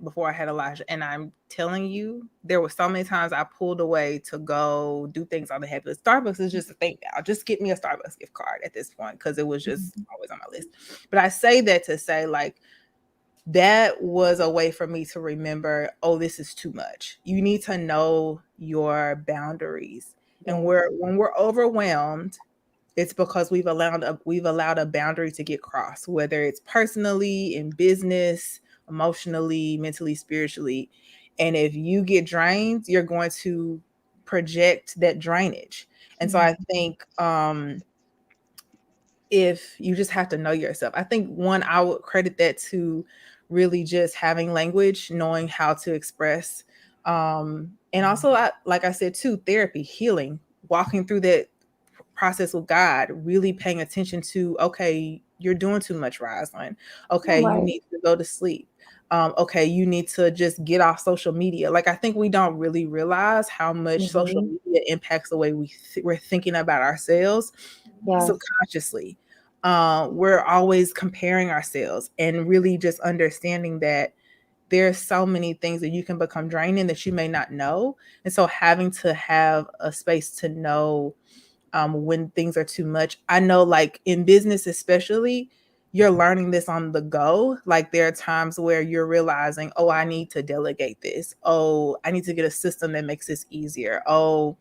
before I had Elijah. And I'm telling you, there were so many times I pulled away to go do things on the happy list. Starbucks is just a thing now. Just get me a Starbucks gift card at this point, because it was just always on my list. But I say that to say, like, that was a way for me to remember, oh, this is too much. You need to know your boundaries. And when we're overwhelmed, it's because we've allowed a boundary to get crossed, whether it's personally, in business, emotionally, mentally, spiritually. And if you get drained, you're going to project that drainage. And so I think if you just have to know yourself, I think I would credit that to really just having language, knowing how to express. And also, like I said, too, therapy, healing, walking through that process with God, really paying attention to, okay, you're doing too much, Rosalind. Okay, you need to go to sleep. Okay, you need to just get off social media. Like, I think we don't really realize how much social media impacts the way we're thinking about ourselves Yes. subconsciously. We're always comparing ourselves, and really just understanding that there's so many things that you can become draining that you may not know. And so having to have a space to know when things are too much. I know, like in business especially, you're learning this on the go. Like, there are times where you're realizing, oh, I need to delegate this. Oh, I need to get a system that makes this easier. Oh,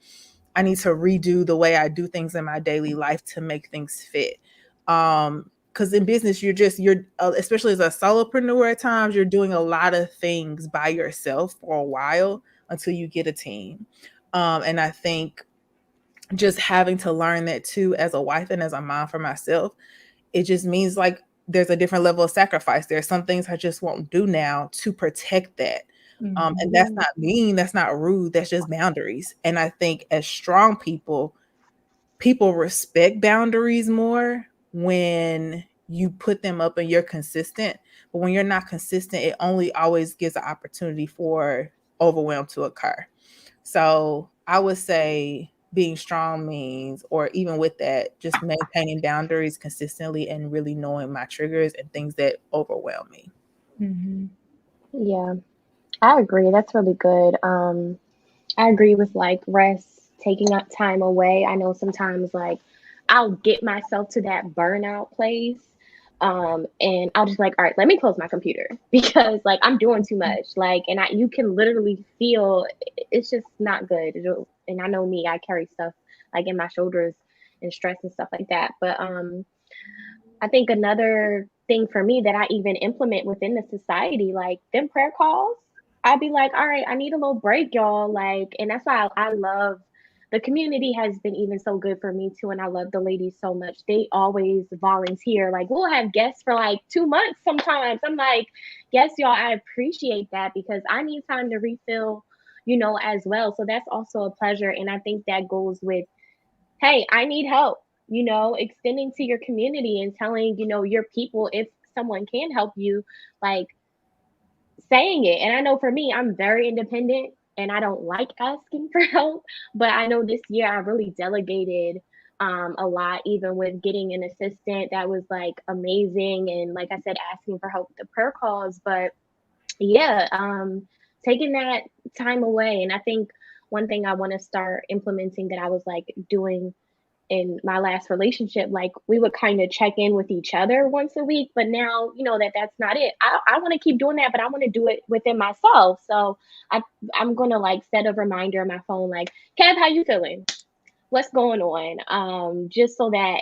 I need to redo the way I do things in my daily life to make things fit. Because in business, you're especially as a solopreneur, at times you're doing a lot of things by yourself for a while until you get a team. And I think just having to learn that too, as a wife and as a mom for myself, it just means like there's a different level of sacrifice. There are some things I just won't do now to protect that. And that's not mean, that's not rude, that's just boundaries. And I think as strong people respect boundaries more when you put them up and you're consistent. But when you're not consistent, it only always gives an opportunity for overwhelm to occur. So I would say being strong means, or even with that, just maintaining boundaries consistently and really knowing my triggers and things that overwhelm me. Yeah, I agree. That's really good. I agree with like rest, taking up time away. I know sometimes like I'll get myself to that burnout place. And I'll just like, all right, let me close my computer because like I'm doing too much. Like, and you can literally feel it's just not good. And I know me, I carry stuff like in my shoulders and stress and stuff like that. But I think another thing for me that I even implement within the society, like them prayer calls, I'd be like, all right, I need a little break, y'all. Like, and that's why I love the community has been even so good for me too. And I love the ladies so much. They always volunteer. Like, we'll have guests for like 2 months sometimes. I'm like, yes, y'all, I appreciate that because I need time to refill, as well. So that's also a pleasure. And I think that goes with, hey, I need help, extending to your community and telling, your people if someone can help you, like saying it. And I know for me, I'm very independent and I don't like asking for help, but I know this year I really delegated a lot, even with getting an assistant that was like amazing. And like I said, asking for help with the prayer calls. But yeah, taking that time away. And I think one thing I want to start implementing that I was like doing in my last relationship, like we would kind of check in with each other once a week. But now, that's not it. I want to keep doing that, but I want to do it within myself. So I, I'm going to like set a reminder on my phone, like, Kev, how you feeling? What's going on? Just so that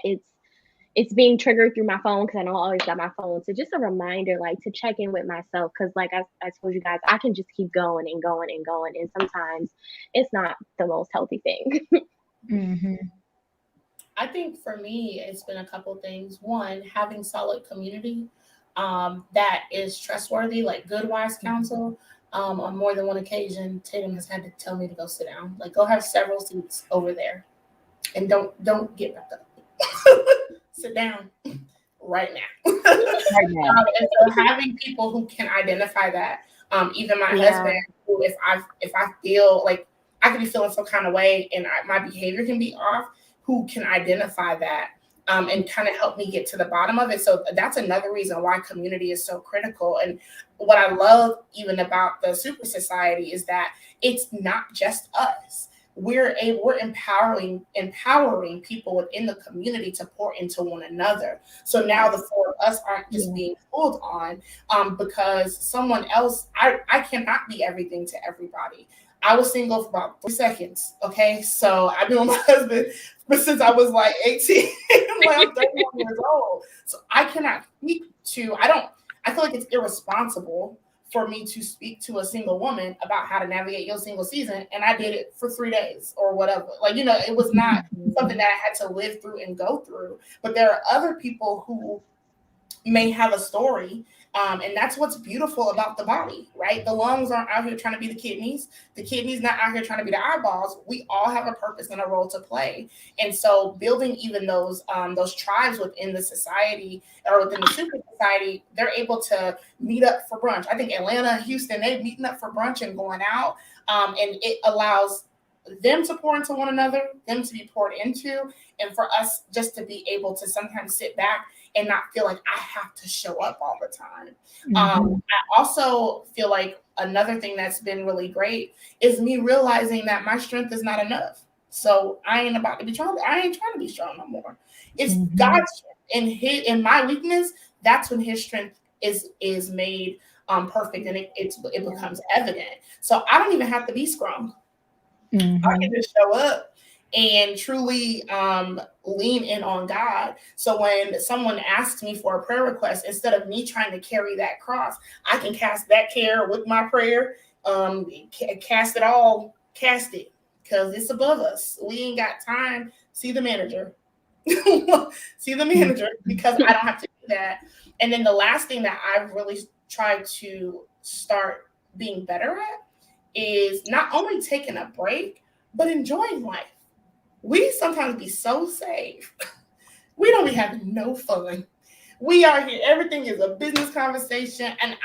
it's being triggered through my phone because I know I always got my phone. So just a reminder, like to check in with myself. Cause like I told you guys, I can just keep going and going and going. And sometimes it's not the most healthy thing. I think for me, it's been a couple things. One, having solid community that is trustworthy, like good, wise counsel. On more than one occasion, Tatum has had to tell me to go sit down. Like, go have several seats over there, and don't get back up. Sit down right now. Right now. And so having people who can identify that, even my husband, who if I feel like I could be feeling some kind of way and my behavior can be off, who can identify that and kind of help me get to the bottom of it. So that's another reason why community is so critical. And what I love even about the super society is that it's not just us. We're empowering people within the community to pour into one another. So now the four of us aren't just being pulled on because someone else. I cannot be everything to everybody. I was single for about 3 seconds. Okay. So I've been with my husband since I was like 18. I'm 31 years old. So I cannot speak to, I feel like it's irresponsible for me to speak to a single woman about how to navigate your single season. And I did it for 3 days or whatever. Like, it was not something that I had to live through and go through. But there are other people who may have a story And that's what's beautiful about the body, right? The lungs aren't out here trying to be the kidneys. The kidneys not out here trying to be the eyeballs. We all have a purpose and a role to play. And so building even those tribes within the society or within the super society, they're able to meet up for brunch. I think Atlanta, Houston, they're meeting up for brunch and going out. And it allows them to pour into one another, them to be poured into, and for us just to be able to sometimes sit back and not feel like I have to show up all the time. I also feel like another thing that's been really great is me realizing that my strength is not enough. So I ain't trying to be strong no more. It's God's strength. In my weakness, that's when his strength is made perfect, and it becomes evident. So I don't even have to be strong. I can just show up and truly lean in on God. So when someone asks me for a prayer request, instead of me trying to carry that cross, I can cast that care with my prayer, cast it, because it's above us. We ain't got time. See the manager. See the manager, because I don't have to do that. And then the last thing that I've really tried to start being better at is not only taking a break, but enjoying life. We sometimes be so safe. We don't be having no fun. We are here. Everything is a business conversation. And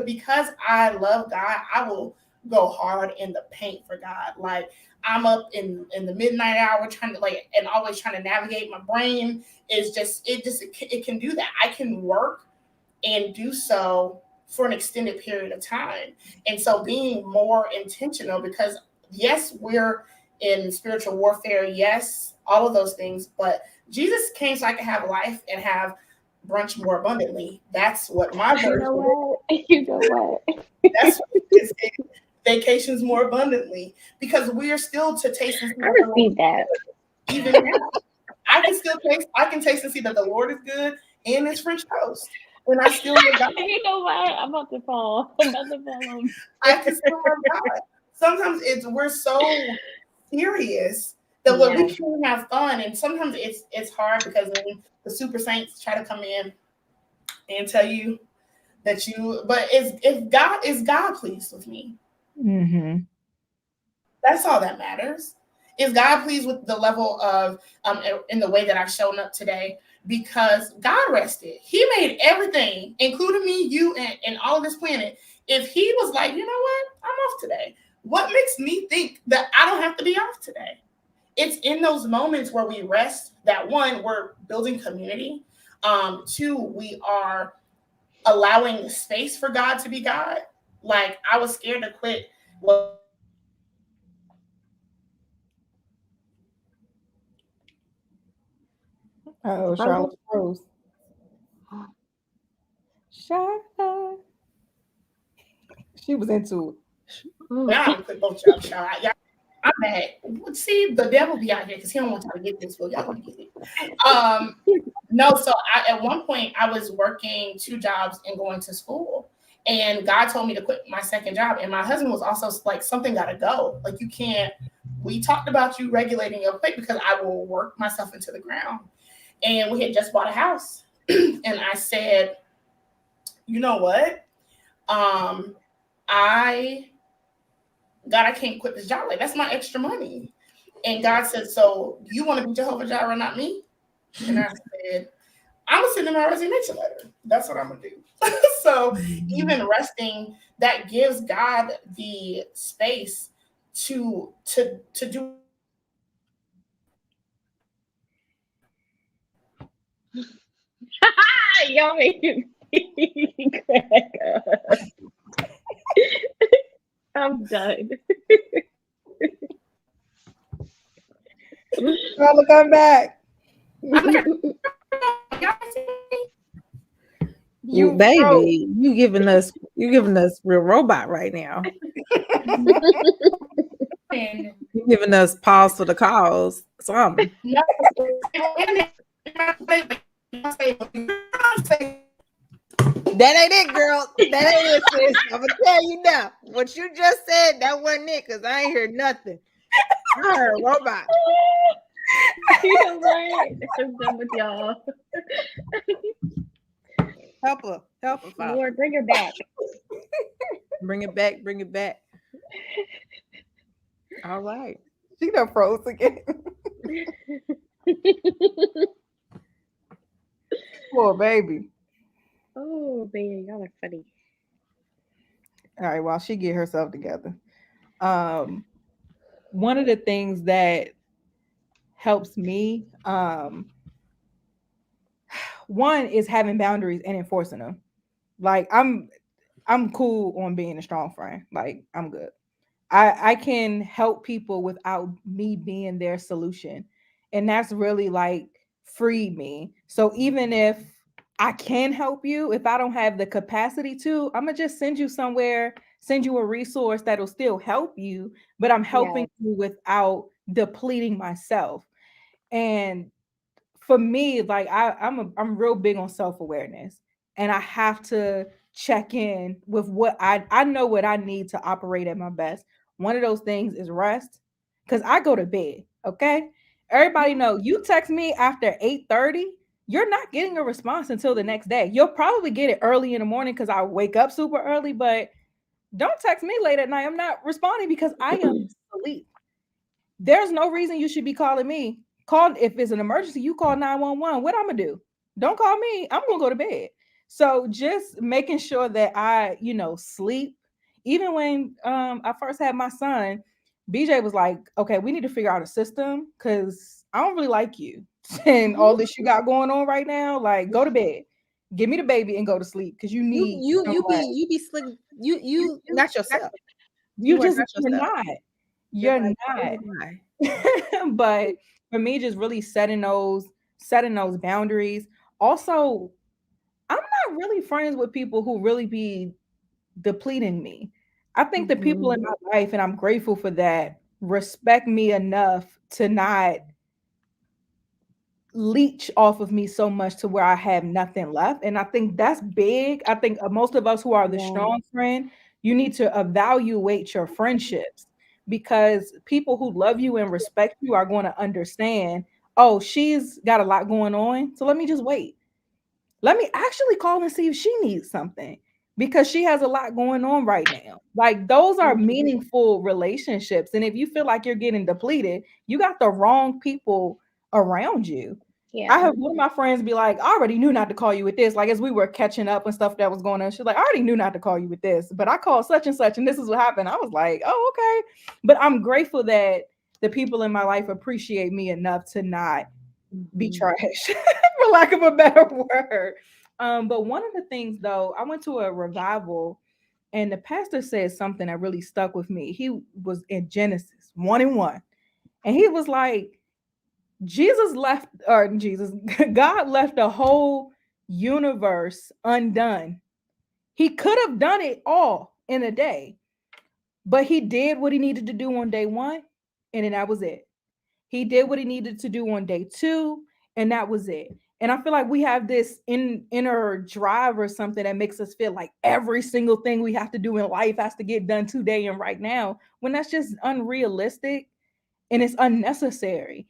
because I love God, I will go hard in the paint for God. Like I'm up in the midnight hour and always trying to navigate. My brain it can do that. I can work and do so for an extended period of time. And so being more intentional, because yes, we're in spiritual warfare. Yes, all of those things. But Jesus came so I can have life and have brunch more abundantly. That's what my version is. You know what? That's what it is. Vacations more abundantly, because we are still to taste and see. I received that. Even now, I can taste and see that the Lord is good and it's French toast. When I still love God. You know what? I'm about to fall. I can still love God. Sometimes we're so serious that we can't have fun, and sometimes it's hard because then the super saints try to come in and tell you that but is God pleased with me? That's all that matters. Is God pleased with the level of in the way that I've shown up today? Because God rested. He made everything, including me, you, and all of this planet. If he was like, you know what, I'm off today, what makes me think that I don't have to be off today? It's in those moments where we rest that, one, we're building community. Two, we are allowing space for God to be God. Like I was scared to quit. Charlotte froze. Charlotte. She was into it. Now I'm quit both y'all. I'm mad. See, the devil be out here because he don't want y'all to get this. Well, y'all gonna get it. No, so at one point I was working 2 jobs and going to school, and God told me to quit my second job. And my husband was also like, something got to go. Like you can't. We talked about you regulating your plate because I will work myself into the ground. And we had just bought a house, and I said, you know what? I can't quit this job. Like that's my extra money. And God said, so you want to be Jehovah Jireh, not me? And I said, I'm gonna send him my resignation letter. That's what I'm gonna do. So even resting, that gives God the space to do. Y'all making me crack up. I'm done. Charlotte, come back. You baby, you giving us real robot right now. You giving us pause for the cause. Something. That ain't it, girl. That ain't it, sis. I'm gonna tell you now. What you just said, that wasn't it, because I ain't heard nothing. I heard robot. You know what? I'm done with y'all. Help her, Father. Lord, bring her back. Bring it back, bring it back. All right. She done froze again. Poor baby. Oh man, y'all are funny. All right, while she get herself together. Um, one of the things that helps me, one is having boundaries and enforcing them. Like I'm cool on being a strong friend. Like I'm good. I can help people without me being their solution. And that's really like freed me. So even if I can help you, if I don't have the capacity to, I'm gonna just send you somewhere, send you a resource that'll still help you, but I'm Yeah. helping you without depleting myself. And for me, like I'm real big on self-awareness, and I have to check in with what I know what I need to operate at my best. One of those things is rest, because I go to bed. Okay. Everybody know you text me after 8:30, you're not getting a response until the next day. You'll probably get it early in the morning because I wake up super early, but don't text me late at night. I'm not responding because I am asleep. There's no reason you should be calling me. Call if it's an emergency, you call 911. What I'm gonna do? Don't call me. I'm gonna go to bed. So just making sure that I, sleep. Even when I first had my son, BJ was like, okay, we need to figure out a system because I don't really like you and all this you got going on right now. Like, go to bed. Give me the baby and go to sleep because you You need you some you be rest. you be slick. You not yourself. You You are just not you're yourself. not. You're You're like, not. oh my. But for me, just really setting those boundaries. Also, I'm not really friends with people who really be depleting me. I think the people Mhm. in my life, and I'm grateful for that, respect me enough to not leech off of me so much to where I have nothing left. And I think that's big. I think most of us who are the Yeah. strong friend, you need to evaluate your friendships, because people who love you and respect you are going to understand, oh, she's got a lot going on. So let me just wait. Let me actually call and see if she needs something, because she has a lot going on right now. Like those are Mhm. meaningful relationships. And if you feel like you're getting depleted, you got the wrong people around you. I Yeah. have one of my friends be like, I already knew not to call you with this. Like as we were catching up and stuff that was going on, she's like, I already knew not to call you with this, but I called such and such, and this is what happened. I was like, oh, okay. But I'm grateful that the people in my life appreciate me enough to not be Mhm. trash, for lack of a better word. But one of the things though, I went to a revival and the pastor said something that really stuck with me. He was in Genesis 1:1. And he was like, God left the whole universe undone. He could have done it all in a day, but he did what he needed to do on day one, and then that was it. He did what he needed to do on day two, and that was it. And I feel like we have this inner drive or something that makes us feel like every single thing we have to do in life has to get done today and right now, when that's just unrealistic and it's unnecessary.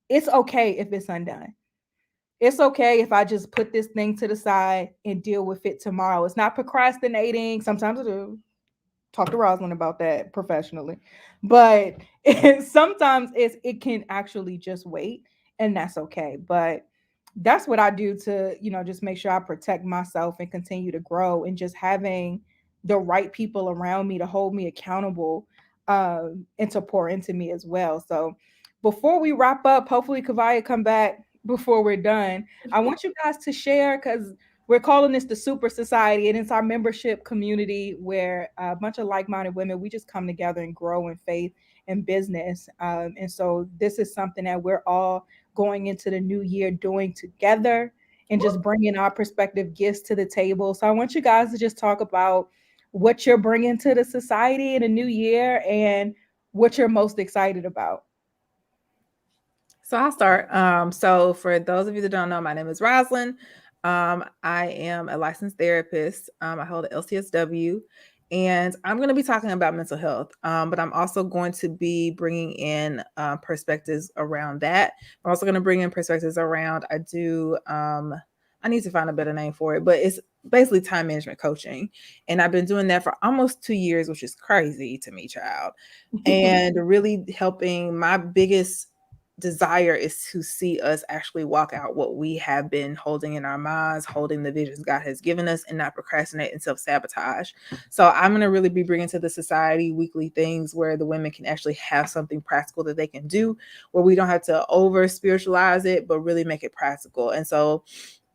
It's okay if it's undone. It's okay if I just put this thing to the side and deal with it tomorrow. It's not procrastinating. Sometimes I do, talk to Rosalind about that professionally. But sometimes it can actually just wait, and that's okay. But that's what I do to, just make sure I protect myself and continue to grow, and just having the right people around me to hold me accountable, and to pour into me as well. So before we wrap up, hopefully Kavaya come back before we're done. I want you guys to share, because we're calling this the Super Society, and it's our membership community where a bunch of like-minded women, we just come together and grow in faith and business. And so this is something that we're all going into the new year doing together, and just bringing our perspective gifts to the table. So I want you guys to just talk about what you're bringing to the society in a new year and what you're most excited about. So I'll start. So for those of you that don't know, my name is Rosalind. I am a licensed therapist. I hold an LCSW, and I'm going to be talking about mental health. But I'm also going to be bringing in perspectives around that. I'm also going to bring in perspectives around. I do I need to find a better name for it, but it's basically time management coaching. And I've been doing that for almost 2 years, which is crazy to me, child. And really helping. My biggest desire is to see us actually walk out what we have been holding in our minds, holding the visions God has given us, and not procrastinate and self-sabotage. So I'm going to really be bringing to the society weekly things where the women can actually have something practical that they can do, where we don't have to over spiritualize it, but really make it practical. And so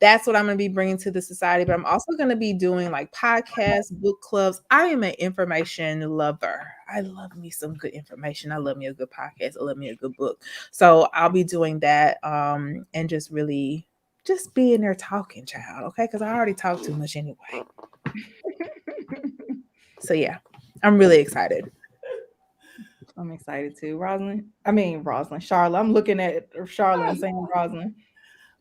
that's what I'm going to be bringing to the society. But I'm also going to be doing like podcasts, book clubs. I am an information lover. I love me some good information. I love me a good podcast. I love me a good book. So I'll be doing that and just really just being there talking, child. Okay. Because I already talk too much anyway. So yeah, I'm really excited. I'm excited too. Charlotte. I'm looking at Charlotte and saying Rosalind.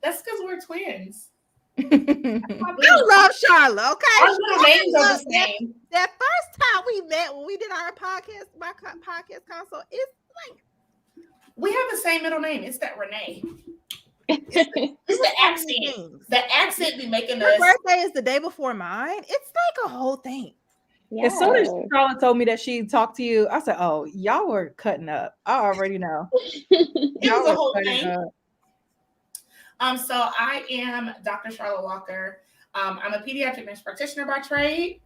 That's because we're twins. I love Charlotte. Okay. Our little names are the same. That first time we met when we did our podcast, my podcast console, it's like we have the same middle name. It's that Renee. It's the accent. The accent be making us. Her birthday is the day before mine. It's like a whole thing. Yeah. As soon as Charlotte told me that she talked to you, I said, "Oh, y'all were cutting up. I already know." It was a whole thing. So I am Dr. Charlotte Walker. I'm a pediatric nurse practitioner by trade,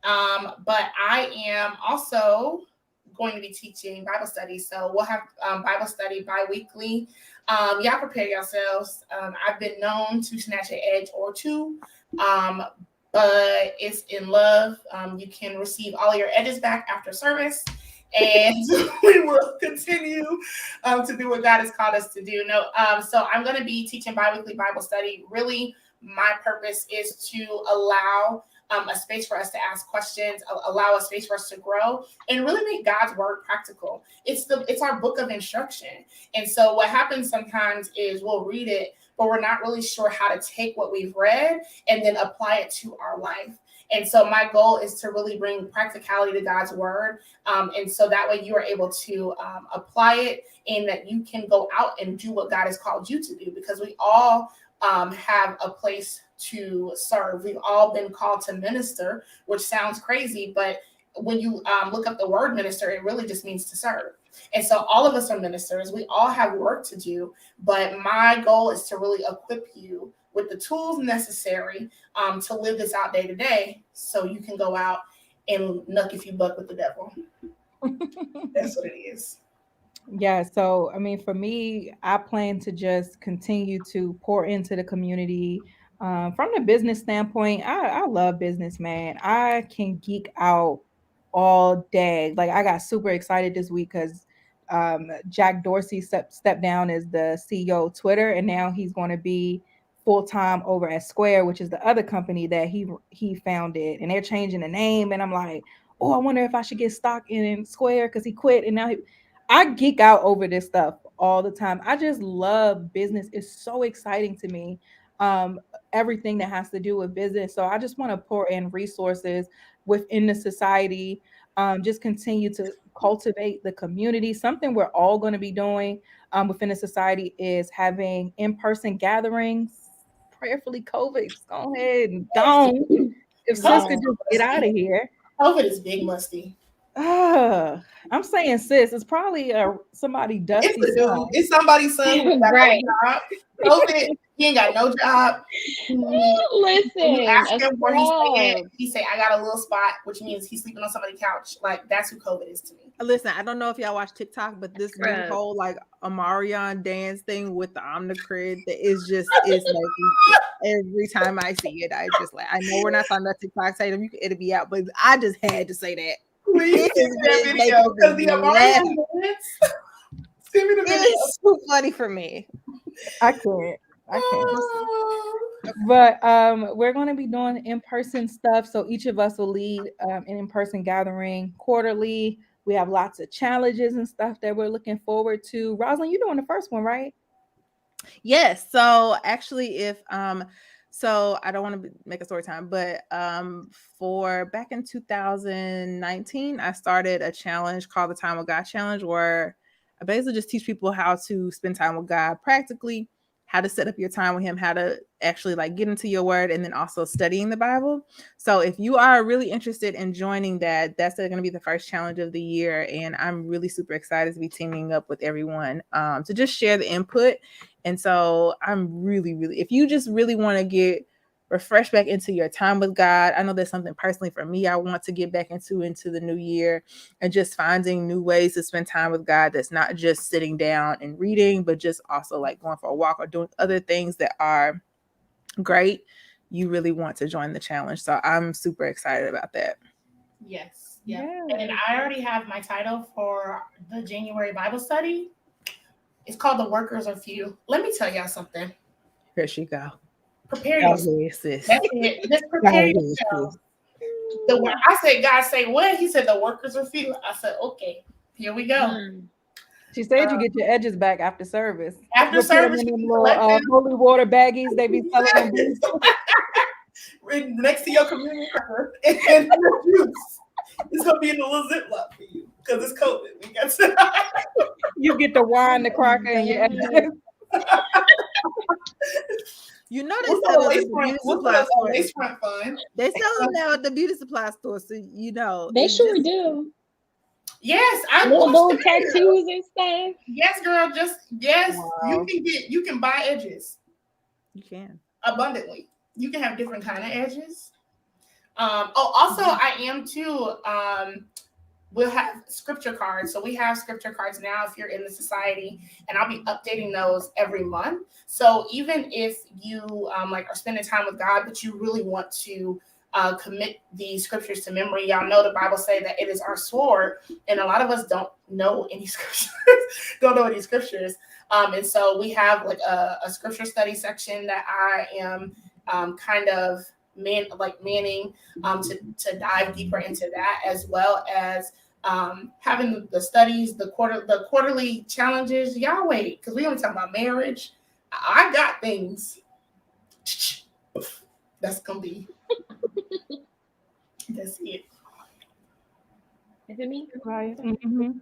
but I am also going to be teaching Bible study. So we'll have Bible study bi-weekly. Y'all prepare yourselves. I've been known to snatch an edge or two, but it's in love. You can receive all your edges back after service. And we will continue to do what God has called us to do. So I'm going to be teaching bi-weekly Bible study. Really, my purpose is to allow a space for us to ask questions, allow a space for us to grow, and really make God's word practical. It's our book of instruction. And so what happens sometimes is we'll read it, but we're not really sure how to take what we've read and then apply it to our life. And so my goal is to really bring practicality to God's word. And so that way you are able to apply it and that you can go out and do what God has called you to do, because we all have a place to serve. We've all been called to minister, which sounds crazy, but when you look up the word minister, it really just means to serve. And so all of us are ministers. We all have work to do, but my goal is to really equip you with the tools necessary to live this out day to day, so you can go out and knuck if you buck with the devil. That's what it is. Yeah. So, I mean, for me, I plan to just continue to pour into the community. From the business standpoint, I love business, man. I can geek out all day. Like, I got super excited this week because Jack Dorsey stepped down as the CEO of Twitter, and now he's going to be full time over at Square, which is the other company that he founded, and they're changing the name. And I'm like, oh, I wonder if I should get stock in Square because he quit, and now I geek out over this stuff all the time. I just love business. It's so exciting to me. Everything that has to do with business. So I just want to pour in resources within the society. Just continue to cultivate the community. Something we're all going to be doing within the society is having in-person gatherings. Prayerfully, COVID, go ahead and gone. If sis could just get out of here. COVID is big musty. I'm saying, sis, it's probably somebody dusty. It's somebody's son who got right. no job. COVID, he ain't got no job. Listen, you ask him where he's staying, he say, I got a little spot, which means he's sleeping on somebody's couch. Like, that's who COVID is to me. Listen, I don't know if y'all watch TikTok, but this new whole like Omarion dance thing with the Omnicrid that is just is like every time I see it, I just like, I know we're not talking about TikTok saying it'll be out, but I just had to say that. Please send me that video because the Omarion dance. Send me the video. It's too funny for me. I can't. But we're going to be doing in-person stuff. So each of us will lead an in-person gathering quarterly. We have lots of challenges and stuff that we're looking forward to. Rosalind, you're doing the first one, right? Yes. So actually, if so I don't want to make a story time, but for back in 2019, I started a challenge called the Time with God Challenge, where I basically just teach people how to spend time with God practically, how to set up your time with him, how to actually like get into your word, and then also studying the Bible. So if you are really interested in joining that, that's going to be the first challenge of the year. And I'm really super excited to be teaming up with everyone to just share the input. And so I'm really, really, if you just really want to get refresh back into your time with God. I know that's something personally for me I want to get back into the new year, and just finding new ways to spend time with God that's not just sitting down and reading, but just also like going for a walk or doing other things that are great. You really want to join the challenge. So I'm super excited about that. Yes. Yeah. And I already have my title for the January Bible study. It's called The Workers Are Few. Let me tell y'all something. Here she go. Prepare yourself. That's it. Just prepare yourself. I said, God say what? He said the workers are few. I said, okay, here we go. She said you get your edges back after service. After service, you little holy water baggies. They be selling them next to your communion cracker and your juice. It's gonna be in a little Ziploc for you because it's COVID. We got to. You get the wine, the cracker, and your edges. You know they sell them at the beauty supply store. They sell them now at the beauty supply store, so you know they sure do. Yes, I little tattoos and stuff. Yes, girl. Just yes, wow. You can buy edges. You can abundantly. You can have different kind of edges. Also, I am too. We'll have scripture cards. So we have scripture cards now if you're in the society, and I'll be updating those every month. So even if you like are spending time with God, but you really want to commit these scriptures to memory, y'all know the Bible say that it is our sword, and a lot of us don't know any scriptures, and so we have like a scripture study section that I am kind of manning to dive deeper into that, as well as having the studies, the quarterly challenges. Y'all wait, because we only talking about marriage. I got things that's gonna be. That's it. Is it me? Right. Mm-hmm.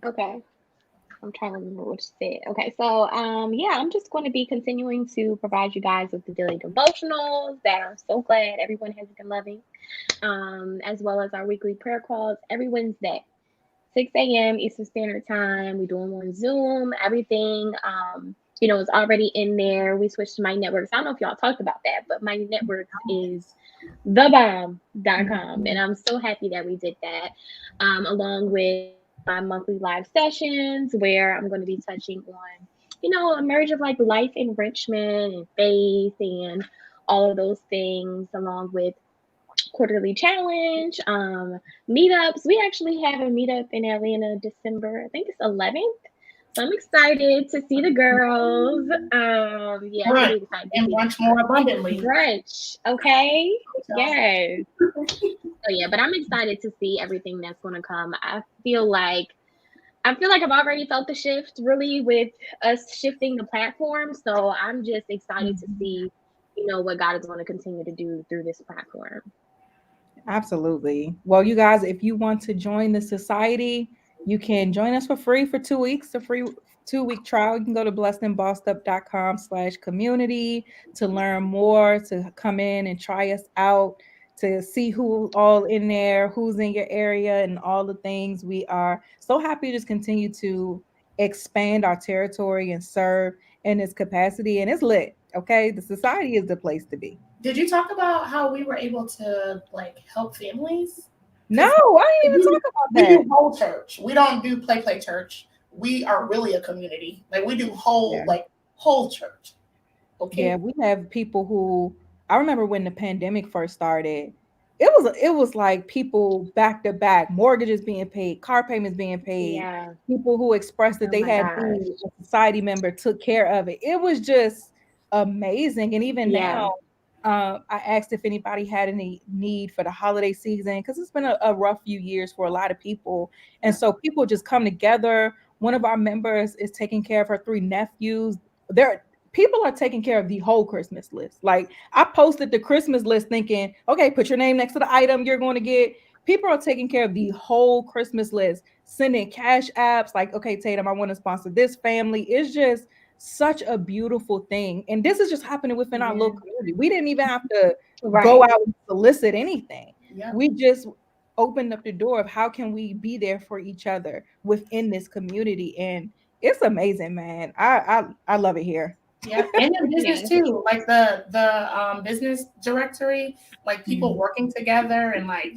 Okay. I'm trying to remember what you said. Okay, so yeah, I'm just going to be continuing to provide you guys with the daily devotionals that I'm so glad everyone has been loving, as well as our weekly prayer calls every Wednesday, 6 a.m. Eastern Standard Time. We do them on Zoom. Everything, is already in there. We switched to my networks. I don't know if y'all talked about that, but my network is thebomb.com, and I'm so happy that we did that, along with my monthly live sessions where I'm going to be touching on, a merge of like life enrichment and faith and all of those things, along with quarterly challenge, meetups. We actually have a meetup in Atlanta December, I think it's 11th. So I'm excited to see the girls. Yeah, I'm really excited. And brunch more abundantly. Brunch, okay? Yes. So yeah, but I'm excited to see everything that's going to come. I feel like I've already felt the shift, really, with us shifting the platform. So I'm just excited to see, what God is going to continue to do through this platform. Absolutely. Well, you guys, if you want to join the society, you can join us for free for 2 weeks, a free 2-week trial. You can go to blessedandbossedup.com/community to learn more, to come in and try us out, to see who all in there, who's in your area, and all the things. We are so happy to just continue to expand our territory and serve in this capacity. And it's lit. Okay. The society is the place to be. Did you talk about how we were able to like help families? No, I didn't even talk about that. We do whole church. We don't do play church. We are really a community. Like we do whole church. Okay. Yeah, we have people who, I remember when the pandemic first started, it was like people back to back, mortgages being paid, car payments being paid. Yeah. People who expressed that they had a society member took care of it. It was just amazing. And even now, I asked if anybody had any need for the holiday season, because it's been a rough few years for a lot of people. And so people just come together. One of our members is taking care of her 3 nephews. People are taking care of the whole Christmas list. Like I posted the Christmas list thinking, okay, put your name next to the item you're going to get. People are taking care of the whole Christmas list, sending cash apps like, okay, Tatum, I want to sponsor this family. It's just such a beautiful thing. And this is just happening within our little Yeah. community. We didn't even have to go Right. out and solicit anything. Yeah. We just opened up the door of how can we be there for each other within this community. And it's amazing, man. I love it here. Yeah, and in business Yeah. too, like the business directory, like people working together and like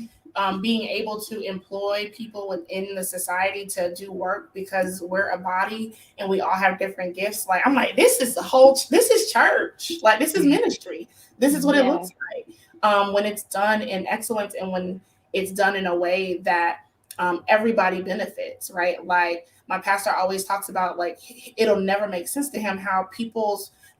being able to employ people within the society to do work because we're a body and we all have different gifts. Like I'm like, this is church, like this is ministry. This is what it Yeah. looks like when it's done in excellence and when it's done in a way that everybody benefits, right? Like my pastor always talks about, like it'll never make sense to him how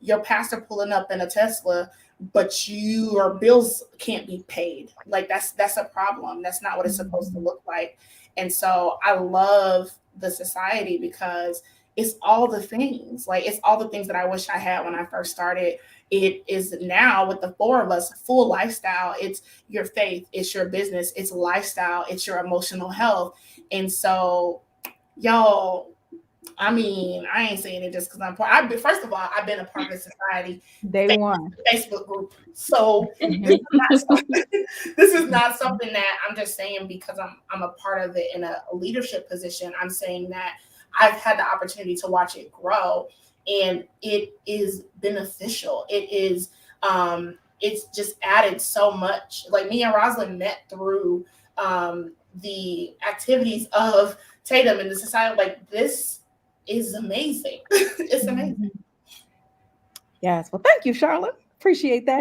your pastor pulling up in a Tesla, but your bills can't be paid. Like that's a problem. That's not what it's supposed to look like. And so I love the society because it's all the things. Like it's all the things that I wish I had when I first started. It is now with the four of us, full lifestyle. It's your faith, it's your business, it's lifestyle, it's your emotional health. And so, y'all, I mean, I ain't saying it just because I'm part. First of all, I've been a part of the society Day one. Facebook group. So this is not something that I'm just saying because I'm a part of it in a leadership position. I'm saying that I've had the opportunity to watch it grow, and it is beneficial. It's just added so much. Like me and Rosalind met through the activities of Tatum and the society. Like this is amazing. It's amazing. Yes. Well, thank you, Charlotte. Appreciate that.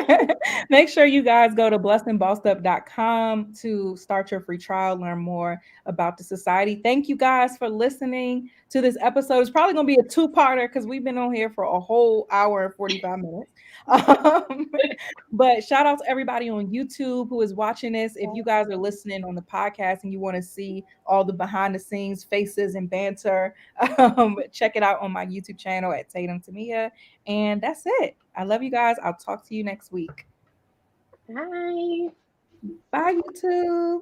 Yes. Make sure you guys go to blessedandbossedup.com to start your free trial, learn more about the society. Thank you guys for listening to this episode. It's probably going to be a two-parter because we've been on here for a whole hour and 45 minutes. But shout out to everybody on YouTube who is watching this. If you guys are listening on the podcast and you want to see all the behind the scenes faces and banter, check it out on my YouTube channel at Tatum Tamia. And that's it. I love you guys. I'll talk to you next week. Bye. Bye, YouTube.